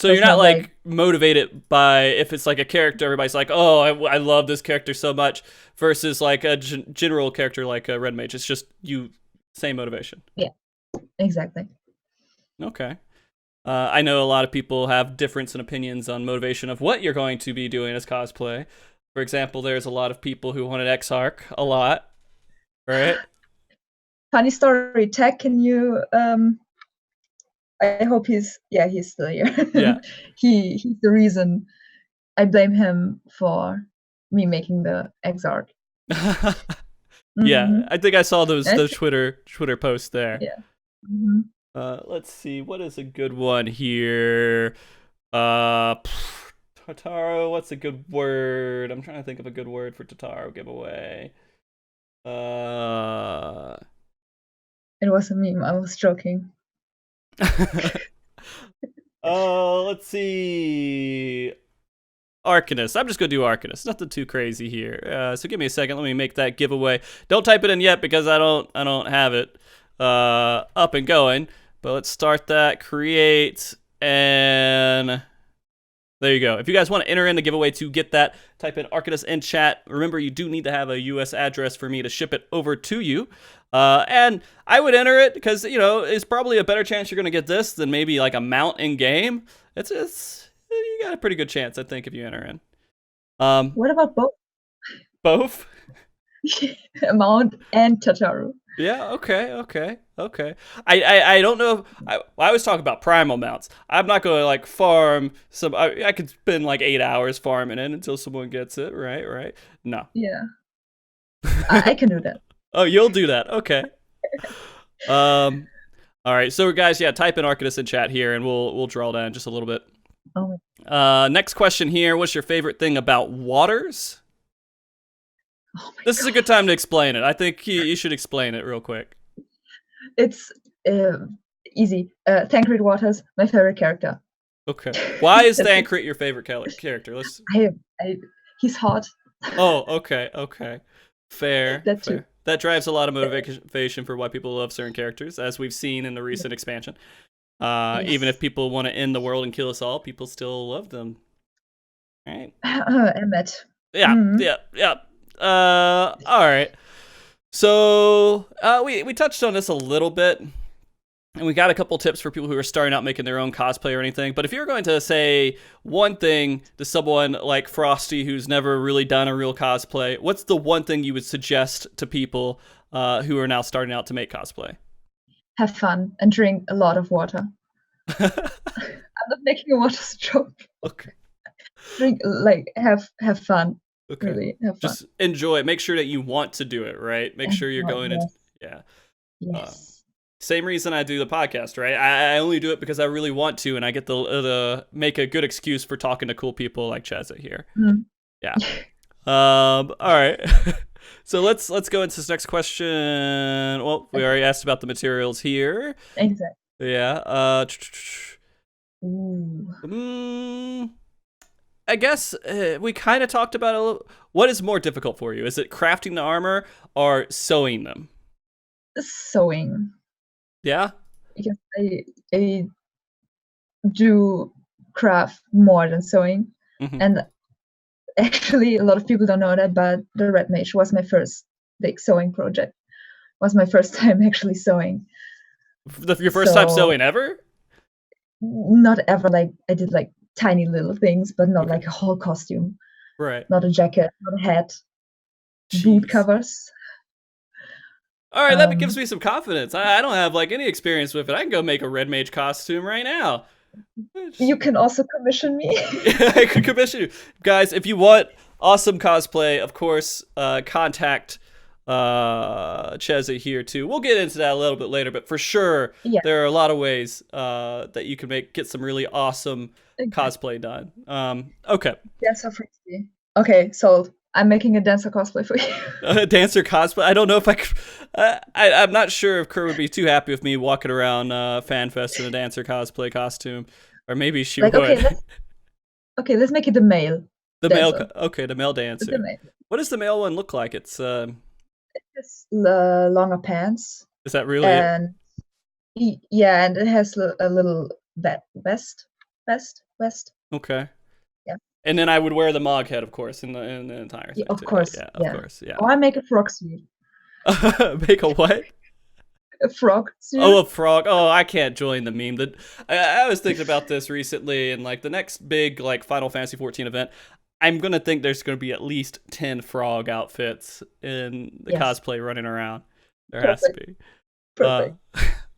So you're not like motivated by if it's like a character, everybody's like, oh, I love this character so much, versus like a general character like a Red Mage. It's just you, same motivation. Yeah, exactly. Okay. I know a lot of people have difference in opinions on motivation of what you're going to be doing as cosplay. For example, there's a lot of people who wanted Exarch a lot, right? Funny story, Tech, can you I hope he's still here. Yeah. He's the reason. I blame him for me making the Exarch. Yeah, I think I saw those Twitter posts there. Yeah. Let's see, what is a good one here? Totaro, what's a good word? I'm trying to think of a good word for Totaro giveaway. It was a meme. I was joking. Let's see. Arcanist. I'm just gonna do Arcanist. Nothing too crazy here. So give me a second. Let me make that giveaway. Don't type it in yet because I don't have it up and going. But let's start that. Create, and there you go. If you guys want to enter in the giveaway to get that, type in Arcanist in chat. Remember, you do need to have a US address for me to ship it over to you. And I would enter it because, you know, it's probably a better chance you're going to get this than maybe like a mount in game. It's you got a pretty good chance, I think, if you enter in. What about both? Both? Mount and Totaro. Yeah, okay. I don't know. I always talk about primal mounts. I'm not going to like farm some. I could spend like 8 hours farming it until someone gets it, right? No. Yeah. I can do that. Oh, you'll do that. Okay. All right. So guys, yeah, type in Arcanist in chat here and we'll draw down just a little bit. Oh. Next question here. What's your favorite thing about waters? This is a good time to explain it. I think you should explain it real quick. It's easy. Thancred Waters, my favorite character. Okay. Why is Thancred your favorite character? Let's. He's hot. Oh, okay. Fair. That too. that drives a lot of motivation for why people love certain characters, as we've seen in the recent expansion. Even if people want to end the world and kill us all, people still love them. Right? Emmet. Yeah. All right. So we touched on this a little bit, and we got a couple tips for people who are starting out making their own cosplay or anything. But if you're going to say one thing to someone like Frosty who's never really done a real cosplay, what's the one thing you would suggest to people who are now starting out to make cosplay? Have fun and drink a lot of water. I'm not making a water joke. Okay. Drink, like, have fun. Okay. Really, have fun. Just enjoy it. Make sure that you want to do it, right? Make sure you're going into... Yeah. Yes. Same reason I do the podcast, right? I only do it because I really want to, and I get to make a good excuse for talking to cool people like Chezah here. Mm. Yeah. All right. So let's go into this next question. Well, we already asked about the materials here. Exactly. Yeah. I guess we kind of talked about it a little. What is more difficult for you? Is it crafting the armor or sewing them? Sewing. Yeah? Because I do craft more than sewing. Mm-hmm. And actually, a lot of people don't know that, but the Red Mage was my first big sewing project. Was my first time actually sewing. Your first time sewing ever? Not ever. Like, I did like tiny little things, but not like a whole costume. Right. Not a jacket, not a hat. Jeez. Boot covers. All right, that gives me some confidence. I don't have like any experience with it. I can go make a Red Mage costume right now. You can also commission me. I could commission you. Guys, if you want awesome cosplay, of course, contact Chezah here too. We'll get into that a little bit later, but for sure, there are a lot of ways that you can get some really awesome cosplay done. Okay. Dancer Frisbee. Okay, so I'm making a dancer cosplay for you. A dancer cosplay? I don't know if I could. I'm not sure if Kerr would be too happy with me walking around FanFest in a dancer cosplay costume, or maybe she would. Okay, let's make it the male. The dancer. The male dancer. The male. What does the male one look like? It's It's longer pants. Is that really? And yeah, and it has a little vest. Okay. Yeah. And then I would wear the Mog head, of course, in the entire thing. Of course. Yeah, of course. Yeah. Or I make a frog suit. Make a what? A frog suit. Oh, a frog. Oh, I can't join the meme. I was thinking about this recently, and like the next big like Final Fantasy 14 event, I'm gonna think there's gonna be at least 10 frog outfits in the cosplay running around. There has to be. Perfect.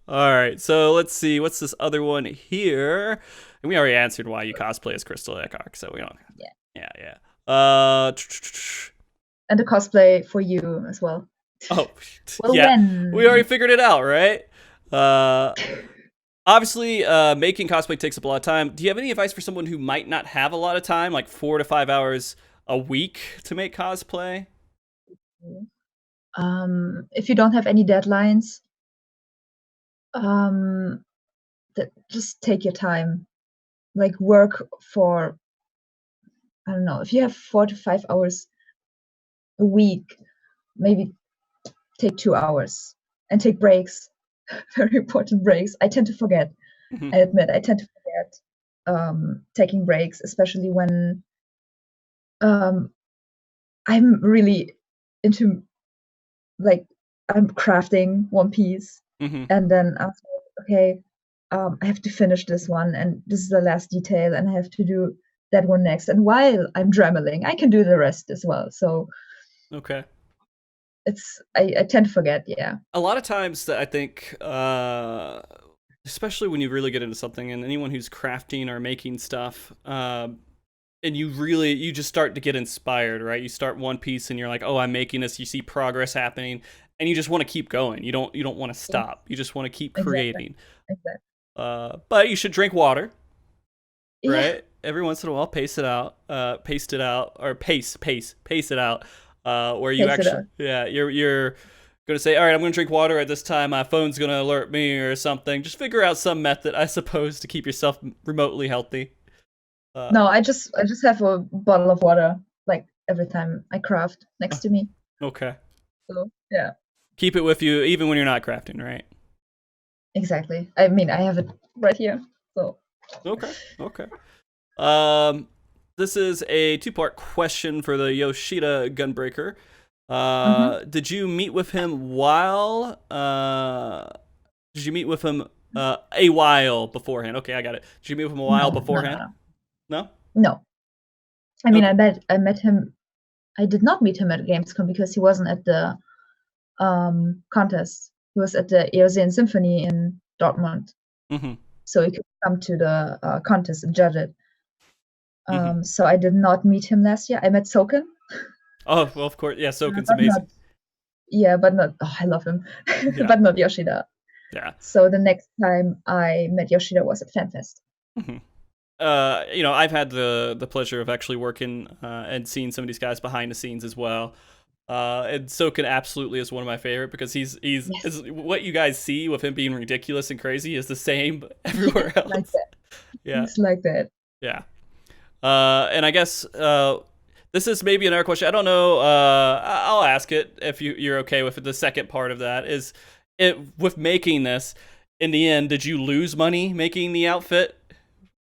All right, so let's see. What's this other one here? And we already answered why you cosplay as Crystal Echock, so we don't. Yeah. And the cosplay for you as well. Oh, well, yeah. When? We already figured it out, right? Obviously, making cosplay takes up a lot of time. Do you have any advice for someone who might not have a lot of time, like 4 to 5 hours a week to make cosplay? If you don't have any deadlines, just take your time. Like, work for, I don't know, if you have 4 to 5 hours a week, maybe take 2 hours and take breaks. Very important breaks. I tend to forget. Mm-hmm. I admit, I tend to forget taking breaks, especially when I'm really into, like, I'm crafting One Piece, and then I'm like, okay, I have to finish this one, and this is the last detail, and I have to do that one next. And while I'm dremeling, I can do the rest as well. So, okay. I tend to forget, yeah. A lot of times that I think, especially when you really get into something, and anyone who's crafting or making stuff, and you just start to get inspired, right? You start One Piece and you're like, oh, I'm making this. You see progress happening, and you just want to keep going. You don't want to stop. You just want to keep creating. Exactly. But you should drink water, right? Yeah. Every once in a while, pace it out, pace it out. Where you actually, you're gonna say, all right, I'm gonna drink water at this time. My phone's gonna alert me or something. Just figure out some method, I suppose, to keep yourself remotely healthy. No, I just have a bottle of water like every time I craft next to me. Okay. So yeah, Keep it with you even when you're not crafting, right? exactly. I mean, I have it right here. So Okay. Okay. Um, this is a two-part question for the Yoshida Gunbreaker. Did you meet with him while? Did you meet with him a while beforehand? Okay, I got it. Did you meet with him a while beforehand? No. No. I mean, Okay. I met him. I did not meet him at Gamescom because he wasn't at the contest. He was at the Eorzea Symphony in Dortmund, so he could come to the contest and judge it. So I did not meet him last year. I met Soken. Oh well, of course, yeah. Soken's but amazing. But not. Oh, I love him, Yeah. but not Yoshida. Yeah. So the next time I met Yoshida was at FanFest. You know, I've had the pleasure of actually working and seeing some of these guys behind the scenes as well. And Soken absolutely is one of my favorite because he's is what you guys see with him being ridiculous and crazy is the same everywhere else. Like that. Yeah. It's like that. Yeah. And I guess this is maybe another question. I don't know. I'll ask it if you're okay with it. The second part of that is with making this. In the end, did you lose money making the outfit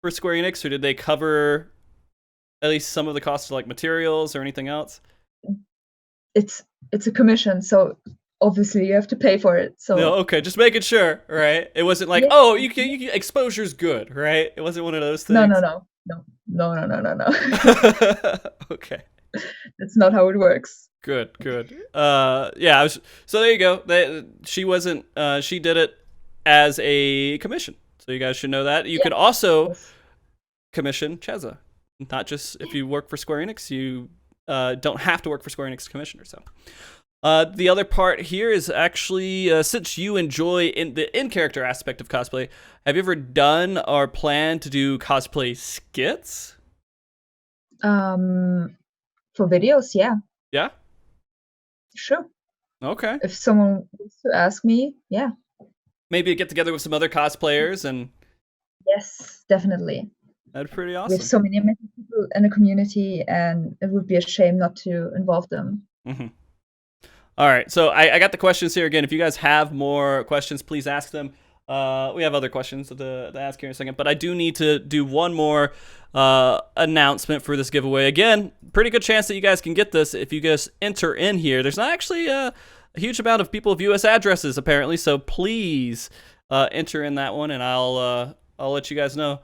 for Square-Enix, or did they cover at least some of the costs of like materials or anything else? It's a commission, so obviously you have to pay for it. So no, okay, just making sure, right? It wasn't like, oh, you can exposure's good, right? It wasn't one of those things. No. Okay, that's not how it works. Good. Yeah. So there you go. She wasn't. She did it as a commission. So you guys should know that. You could also commission Chezah. Not just if you work for Square-Enix, you don't have to work for Square-Enix to commission her. So the other part here is actually, since you enjoy the in-character aspect of cosplay, have you ever done or planned to do cosplay skits? For videos, yeah. Yeah? Sure. Okay. If someone wants to ask me, yeah. Maybe get together with some other cosplayers and... Yes, definitely. That's pretty awesome. We have so many amazing people in the community, and it would be a shame not to involve them. All right, so I got the questions here again. If you guys have more questions, please ask them. We have other questions to ask here in a second, but I do need to do one more announcement for this giveaway. Again, pretty good chance that you guys can get this if you guys enter in here. There's not actually a huge amount of people with U.S. addresses, apparently, so please enter in that one, and I'll let you guys know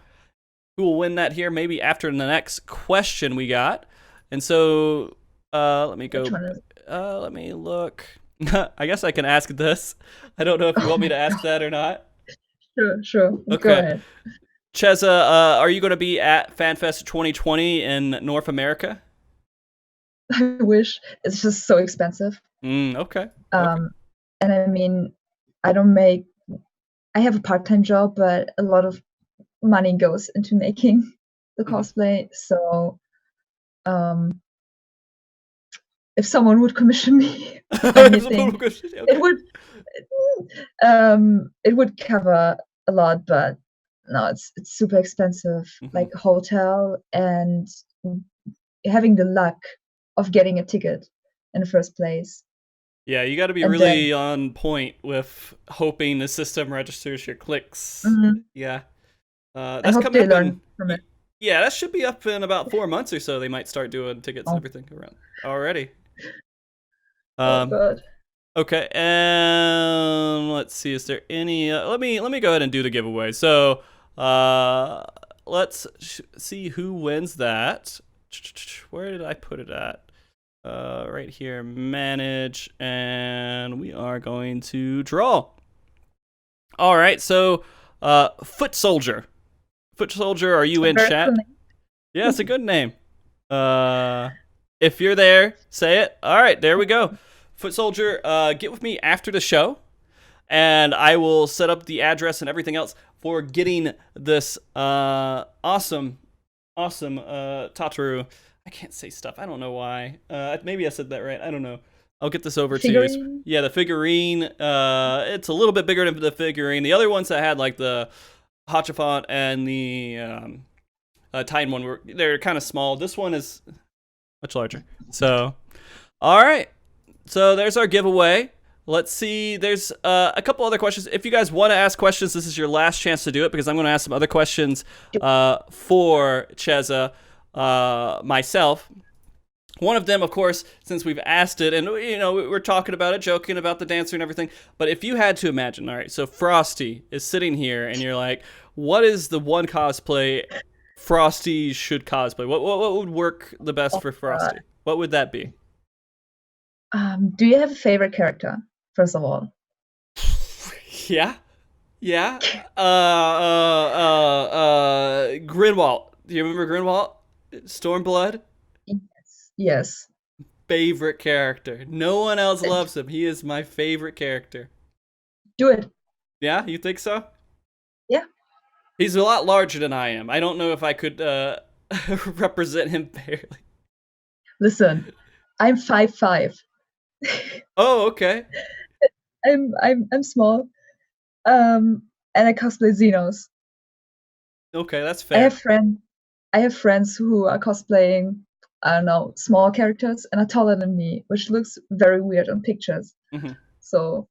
who will win that here, maybe after the next question we got. And so, let me go. Let me look. I guess I can ask this. I don't know if you want me to ask that or not. Sure. Okay. Go ahead. Chezah, are you going to be at FanFest 2020 in North America? I wish. It's just so expensive. Okay. And I mean, I have a part-time job, but a lot of money goes into making the cosplay. So, if someone would commission me anything, it would cover a lot, but no, it's super expensive. Like hotel and having the luck of getting a ticket in the first place. Yeah, you got to be really on point with hoping the system registers your clicks. Yeah, that's coming up from it. Yeah, that should be up in about 4 months or so. They might start doing tickets and everything around already. God. Okay, and let's see. Is there any? Let me go ahead and do the giveaway. So, let's see who wins that. Where did I put it at? Right here, manage, and we are going to draw. All right, so Foot Soldier. Foot Soldier, are you in chat? Yeah, it's a good name. If you're there, say it. All right, there we go. Foot Soldier, get with me after the show, and I will set up the address and everything else for getting this awesome Tataru. I can't say stuff. I don't know why. Maybe I said that right. I don't know. I'll get this over to you. Yeah, the figurine. It's a little bit bigger than the figurine. The other ones that had like the Hachafont and the Titan one, they're kind of small. This one is much larger. So, all right. So there's our giveaway. Let's see. There's a couple other questions. If you guys want to ask questions, this is your last chance to do it because I'm going to ask some other questions for Chezah myself. One of them, of course, since we've asked it, and we're talking about it, joking about the dancer and everything. But if you had to imagine, all right, so Frosty is sitting here, and you're like, what is the one cosplay Frosty should cosplay? What would work the best for Frosty? What would that be? Do you have a favorite character, first of all? Yeah. Grinwald. Do you remember Grinwald? Stormblood? Yes. Favorite character. No one else loves him. He is my favorite character. Do it. Yeah, you think so? Yeah. He's a lot larger than I am. I don't know if I could represent him fairly. Listen, I'm 5'5". Oh, okay. I'm small. And I cosplay Zenos. Okay, that's fair. I have friends who are cosplaying, I don't know, small characters and are taller than me, which looks very weird on pictures. Mm-hmm. So,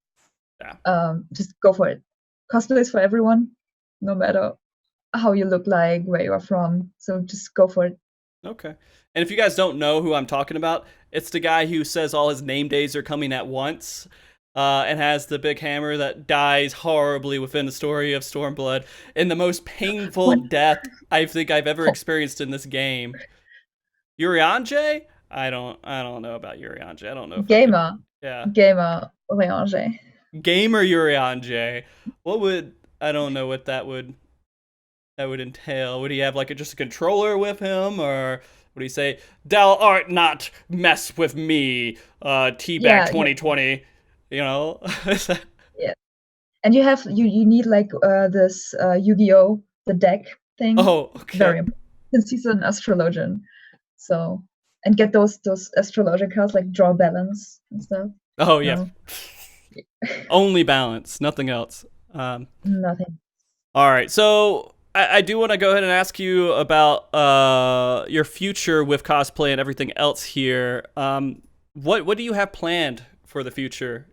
just go for it. Cosplay is for everyone, no matter how you look like, where you are from. So just go for it. Okay. And if you guys don't know who I'm talking about, it's the guy who says all his name days are coming at once. And has the big hammer that dies horribly within the story of Stormblood in the most painful death I think I've ever experienced in this game. ENJOYYY? I don't know about ENJOYYY. I don't know. Gamer ENJOYYY. Gamer ENJOYYY. I don't know what that would entail. Would he have like just a controller with him, or would he say, "Thou art not mess with me, Teabag 2020"? Yeah. Yeah. And you need like this Yu-Gi-Oh! The deck thing. Oh, okay. Very important. Since he's an astrologian. So, and get those astrological cards, like draw balance and stuff. Oh, yeah. Only balance, nothing else. Nothing. All right, so I do want to go ahead and ask you about your future with cosplay and everything else here. What do you have planned for the future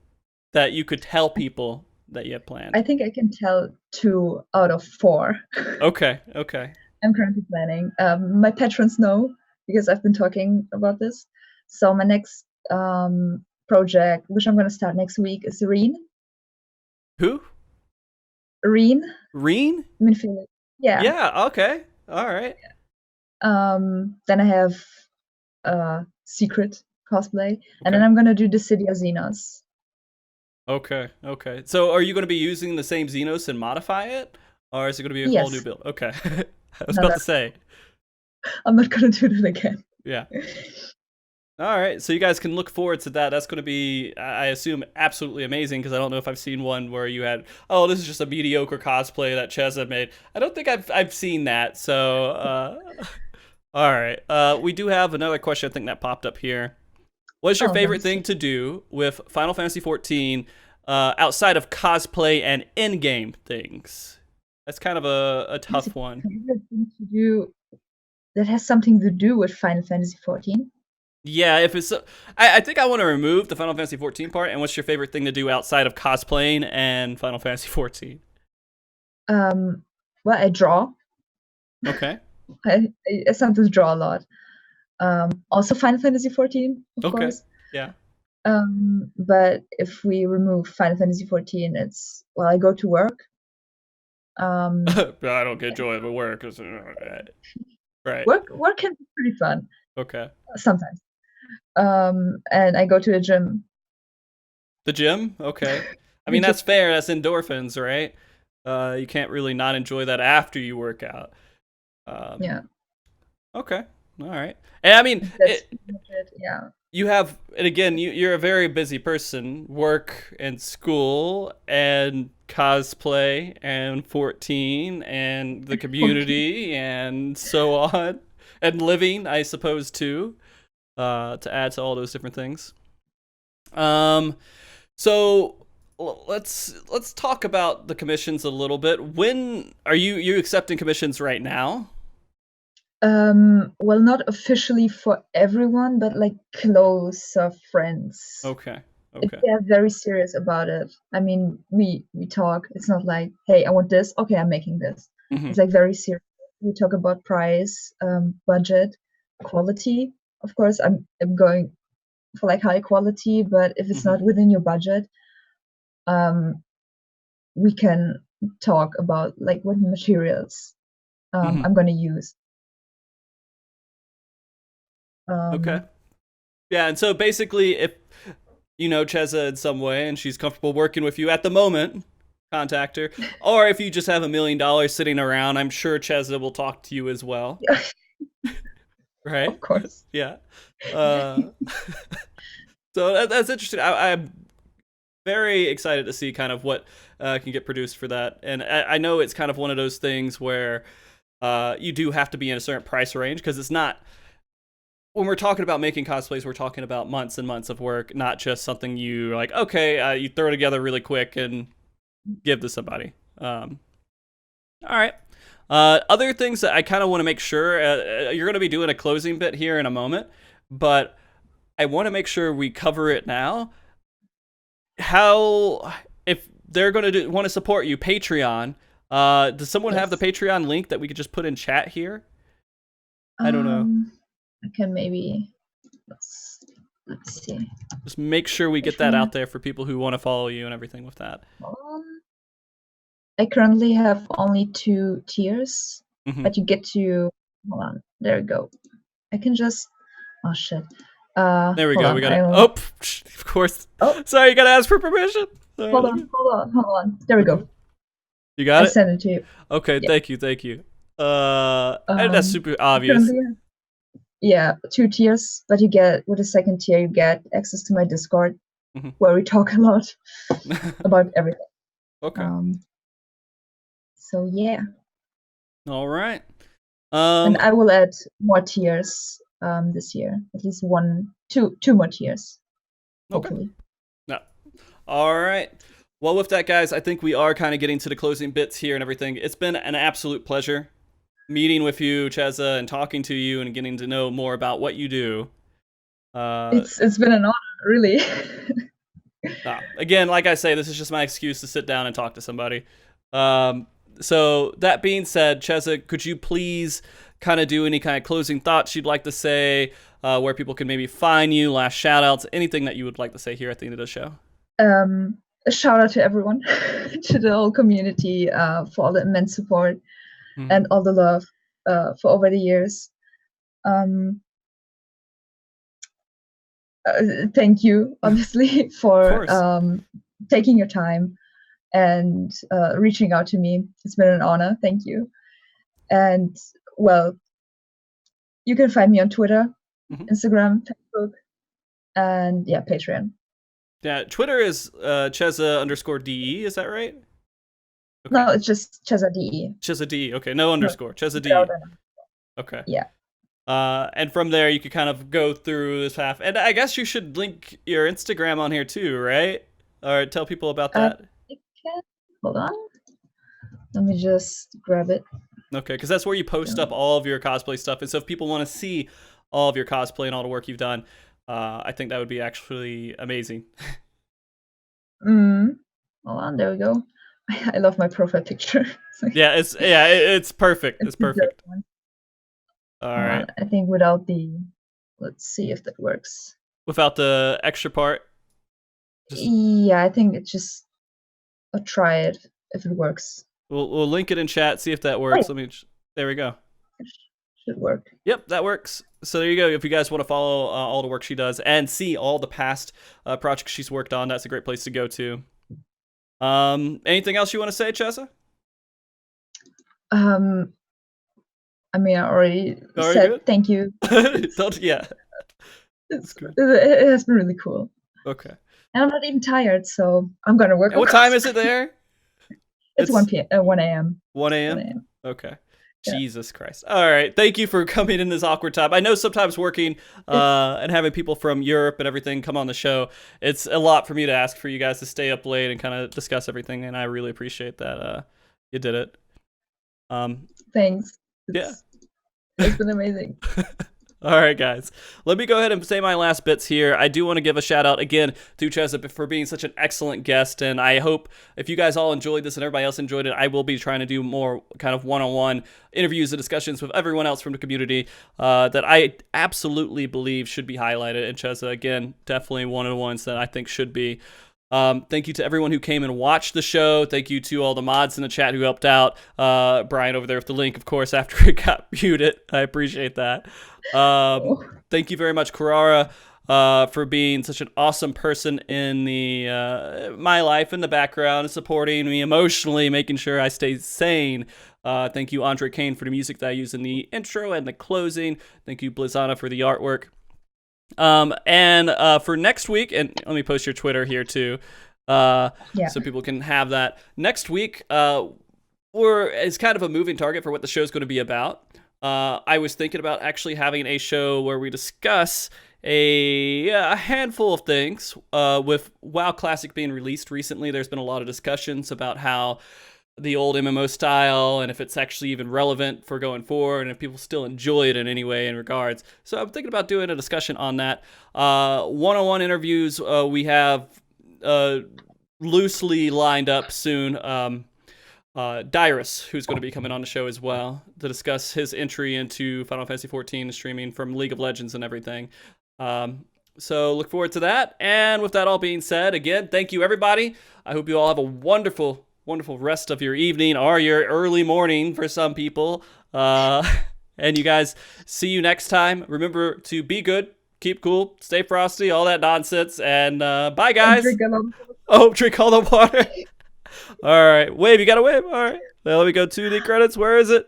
that you could tell people that you have planned? I think I can tell 2 out of 4. Okay. I'm currently planning. My patrons know because I've been talking about this. So my next project, which I'm going to start next week, is Reen. Who? Reen? Yeah. Yeah, okay. All right. Then I have Secret Cosplay. And then I'm going to do the City of Zenos. Okay. So are you going to be using the same Zenos and modify it? Or is it going to be a whole new build? Okay. I was about to say. I'm not going to do that again. Yeah. All right. So you guys can look forward to that. That's going to be, I assume, absolutely amazing because I don't know if I've seen one where you had, oh, this is just a mediocre cosplay that Chezah made. I don't think I've seen that. So, all right. We do have another question I think that popped up here. What's your favorite thing to do with Final Fantasy XIV outside of cosplay and in-game things? That's kind of a tough one. Favorite thing to do that has something to do with Final Fantasy XIV? Yeah, if it's, I think I want to remove the Final Fantasy XIV part. And what's your favorite thing to do outside of cosplaying and Final Fantasy XIV? Well, I draw. Okay. I sometimes draw a lot. Also Final Fantasy XIV, of course. Yeah. But if we remove Final Fantasy XIV, it's, well, I go to work. I don't get joy of work. Right. Work can be pretty fun. Okay. Sometimes. And I go to the gym. The gym? Okay. I mean, that's fair. That's endorphins, right? You can't really not enjoy that after you work out. Yeah. Okay. All right. And I mean, yeah. You have, and again, you're a very busy person. Work and school and cosplay and 14 and the community and so on. And living, I suppose, too, to add to all those different things. So let's talk about the commissions a little bit. When are you accepting commissions right now? Well, not officially for everyone, but like closer friends. Okay. If Okay. they are very serious about it. I mean, we talk. It's not like, hey, I want this. Okay, I'm making this. Mhm. It's like very serious. We talk about price, budget, quality. Of course, I'm going for like high quality, but if it's not within your budget, we can talk about like what materials I'm going to use. Okay. Yeah, and so basically, if you know Chezah in some way and she's comfortable working with you at the moment, contact her. Or if you just have $1 million sitting around, I'm sure Chezah will talk to you as well. Right? Of course. Yeah. So that's interesting. I'm very excited to see kind of what can get produced for that. And I know it's kind of one of those things where you do have to be in a certain price range because it's not. When we're talking about making cosplays, we're talking about months and months of work, not just something you like, okay, you throw together really quick and give to somebody. All right. Other things that I kind of want to make sure, you're going to be doing a closing bit here in a moment, but I want to make sure we cover it now. How, if they're going to want to support you, Patreon, does someone have the Patreon link that we could just put in chat here? I don't know. I can maybe, let's see. Just make sure we get that out there for people who want to follow you and everything with that. I currently have only 2 tiers, but you get to, hold on, there we go. I can just, oh shit. There we go. We got it. Oh, of course. Oh. Sorry, you gotta ask for permission. Hold on. There we go. You got it? I sent it to you. Okay, yeah. Thank you. That's super obvious. Yeah, 2 tiers, but you get, with the second tier, you get access to my Discord, where we talk a lot about everything. Okay. So yeah. All right. And I will add more tiers this year, at least 2 more tiers, hopefully. Okay. No. All right. Well, with that, guys, I think we are kind of getting to the closing bits here and everything. It's been an absolute pleasure meeting with you, Chezah, and talking to you and getting to know more about what you do. It's been an honor, really. Again, like I say, this is just my excuse to sit down and talk to somebody. So that being said, Chezah, could you please kind of do any kind of closing thoughts you'd like to say, where people can maybe find you, last shout outs, anything that you would like to say here at the end of the show? A shout out to everyone, to the whole community, for all the immense support and all the love for over the years. Thank you, obviously, for taking your time and reaching out to me. It's been an honor. Thank you. And, well, you can find me on Twitter, Instagram, Facebook, and, yeah, Patreon. Yeah, Twitter is Chezah_DE, is that right? Okay. No, it's just Chezah DE. Chezah DE, okay, no underscore. Chezah DE. Okay. Yeah. And from there, you could kind of go through this path. And I guess you should link your Instagram on here too, right? Or tell people about that. Hold on. Let me just grab it. Okay, because that's where you post up all of your cosplay stuff. And so if people want to see all of your cosplay and all the work you've done, I think that would be actually amazing. Hold on, there we go. I love my profile picture. Yeah, it's perfect. It's perfect. All right. I think without the, let's see if that works. Without the extra part? Yeah, I think it's just, I'll try it if it works. We'll link it in chat, see if that works. There we go. Should work. Yep, that works. So there you go. If you guys want to follow all the work she does and see all the past projects she's worked on, that's a great place to go to. Anything else you want to say, Chezah? I mean, I already said good? Thank you. Yeah. It has been really cool. Okay. And I'm not even tired, so I'm going to work. And what time is it there? It's 1 a.m. 1 a.m.? 1 a.m.? Okay. Yeah. Jesus Christ. All right. Thank you for coming in this awkward time. I know sometimes working and having people from Europe and everything come on the show, it's a lot for me to ask for you guys to stay up late and kind of discuss everything, and I really appreciate that you did it. Thanks. Yeah. It's been amazing. All right, guys. Let me go ahead and say my last bits here. I do want to give a shout out again to Chezah for being such an excellent guest, and I hope if you guys all enjoyed this and everybody else enjoyed it, I will be trying to do more kind of one-on-one interviews and discussions with everyone else from the community that I absolutely believe should be highlighted. And Chezah, again, definitely one of the ones that I think should be. Thank you to everyone who came and watched the show. Thank you to all the mods in the chat who helped out. Brian over there with the link, of course, after it got muted. I appreciate that. Thank you very much, Carrara, for being such an awesome person in the my life in the background, supporting me emotionally, making sure I stay sane. Thank you, Andre Kane, for the music that I use in the intro and the closing. Thank you, Blizzana, for the artwork. And for next week, and let me post your Twitter here too, so people can have that. Next week, it's kind of a moving target for what the show's going to be about. I was thinking about actually having a show where we discuss a handful of things. With WoW Classic being released recently, there's been a lot of discussions about how the old MMO style and if it's actually even relevant for going forward and if people still enjoy it in any way in regards. So I'm thinking about doing a discussion on that. One-on-one interviews we have loosely lined up soon. Dyrus, who's going to be coming on the show as well to discuss his entry into Final Fantasy XIV streaming from League of Legends and everything. So look forward to that. And with that all being said, again, thank you everybody. I hope you all have a wonderful rest of your evening or your early morning for some people. And you guys, see you next time. Remember to be good, keep cool, stay frosty, all that nonsense. And bye, guys. Drink all the water. All right. Wave. You got to wave. All right. Well, let me go to the credits. Where is it?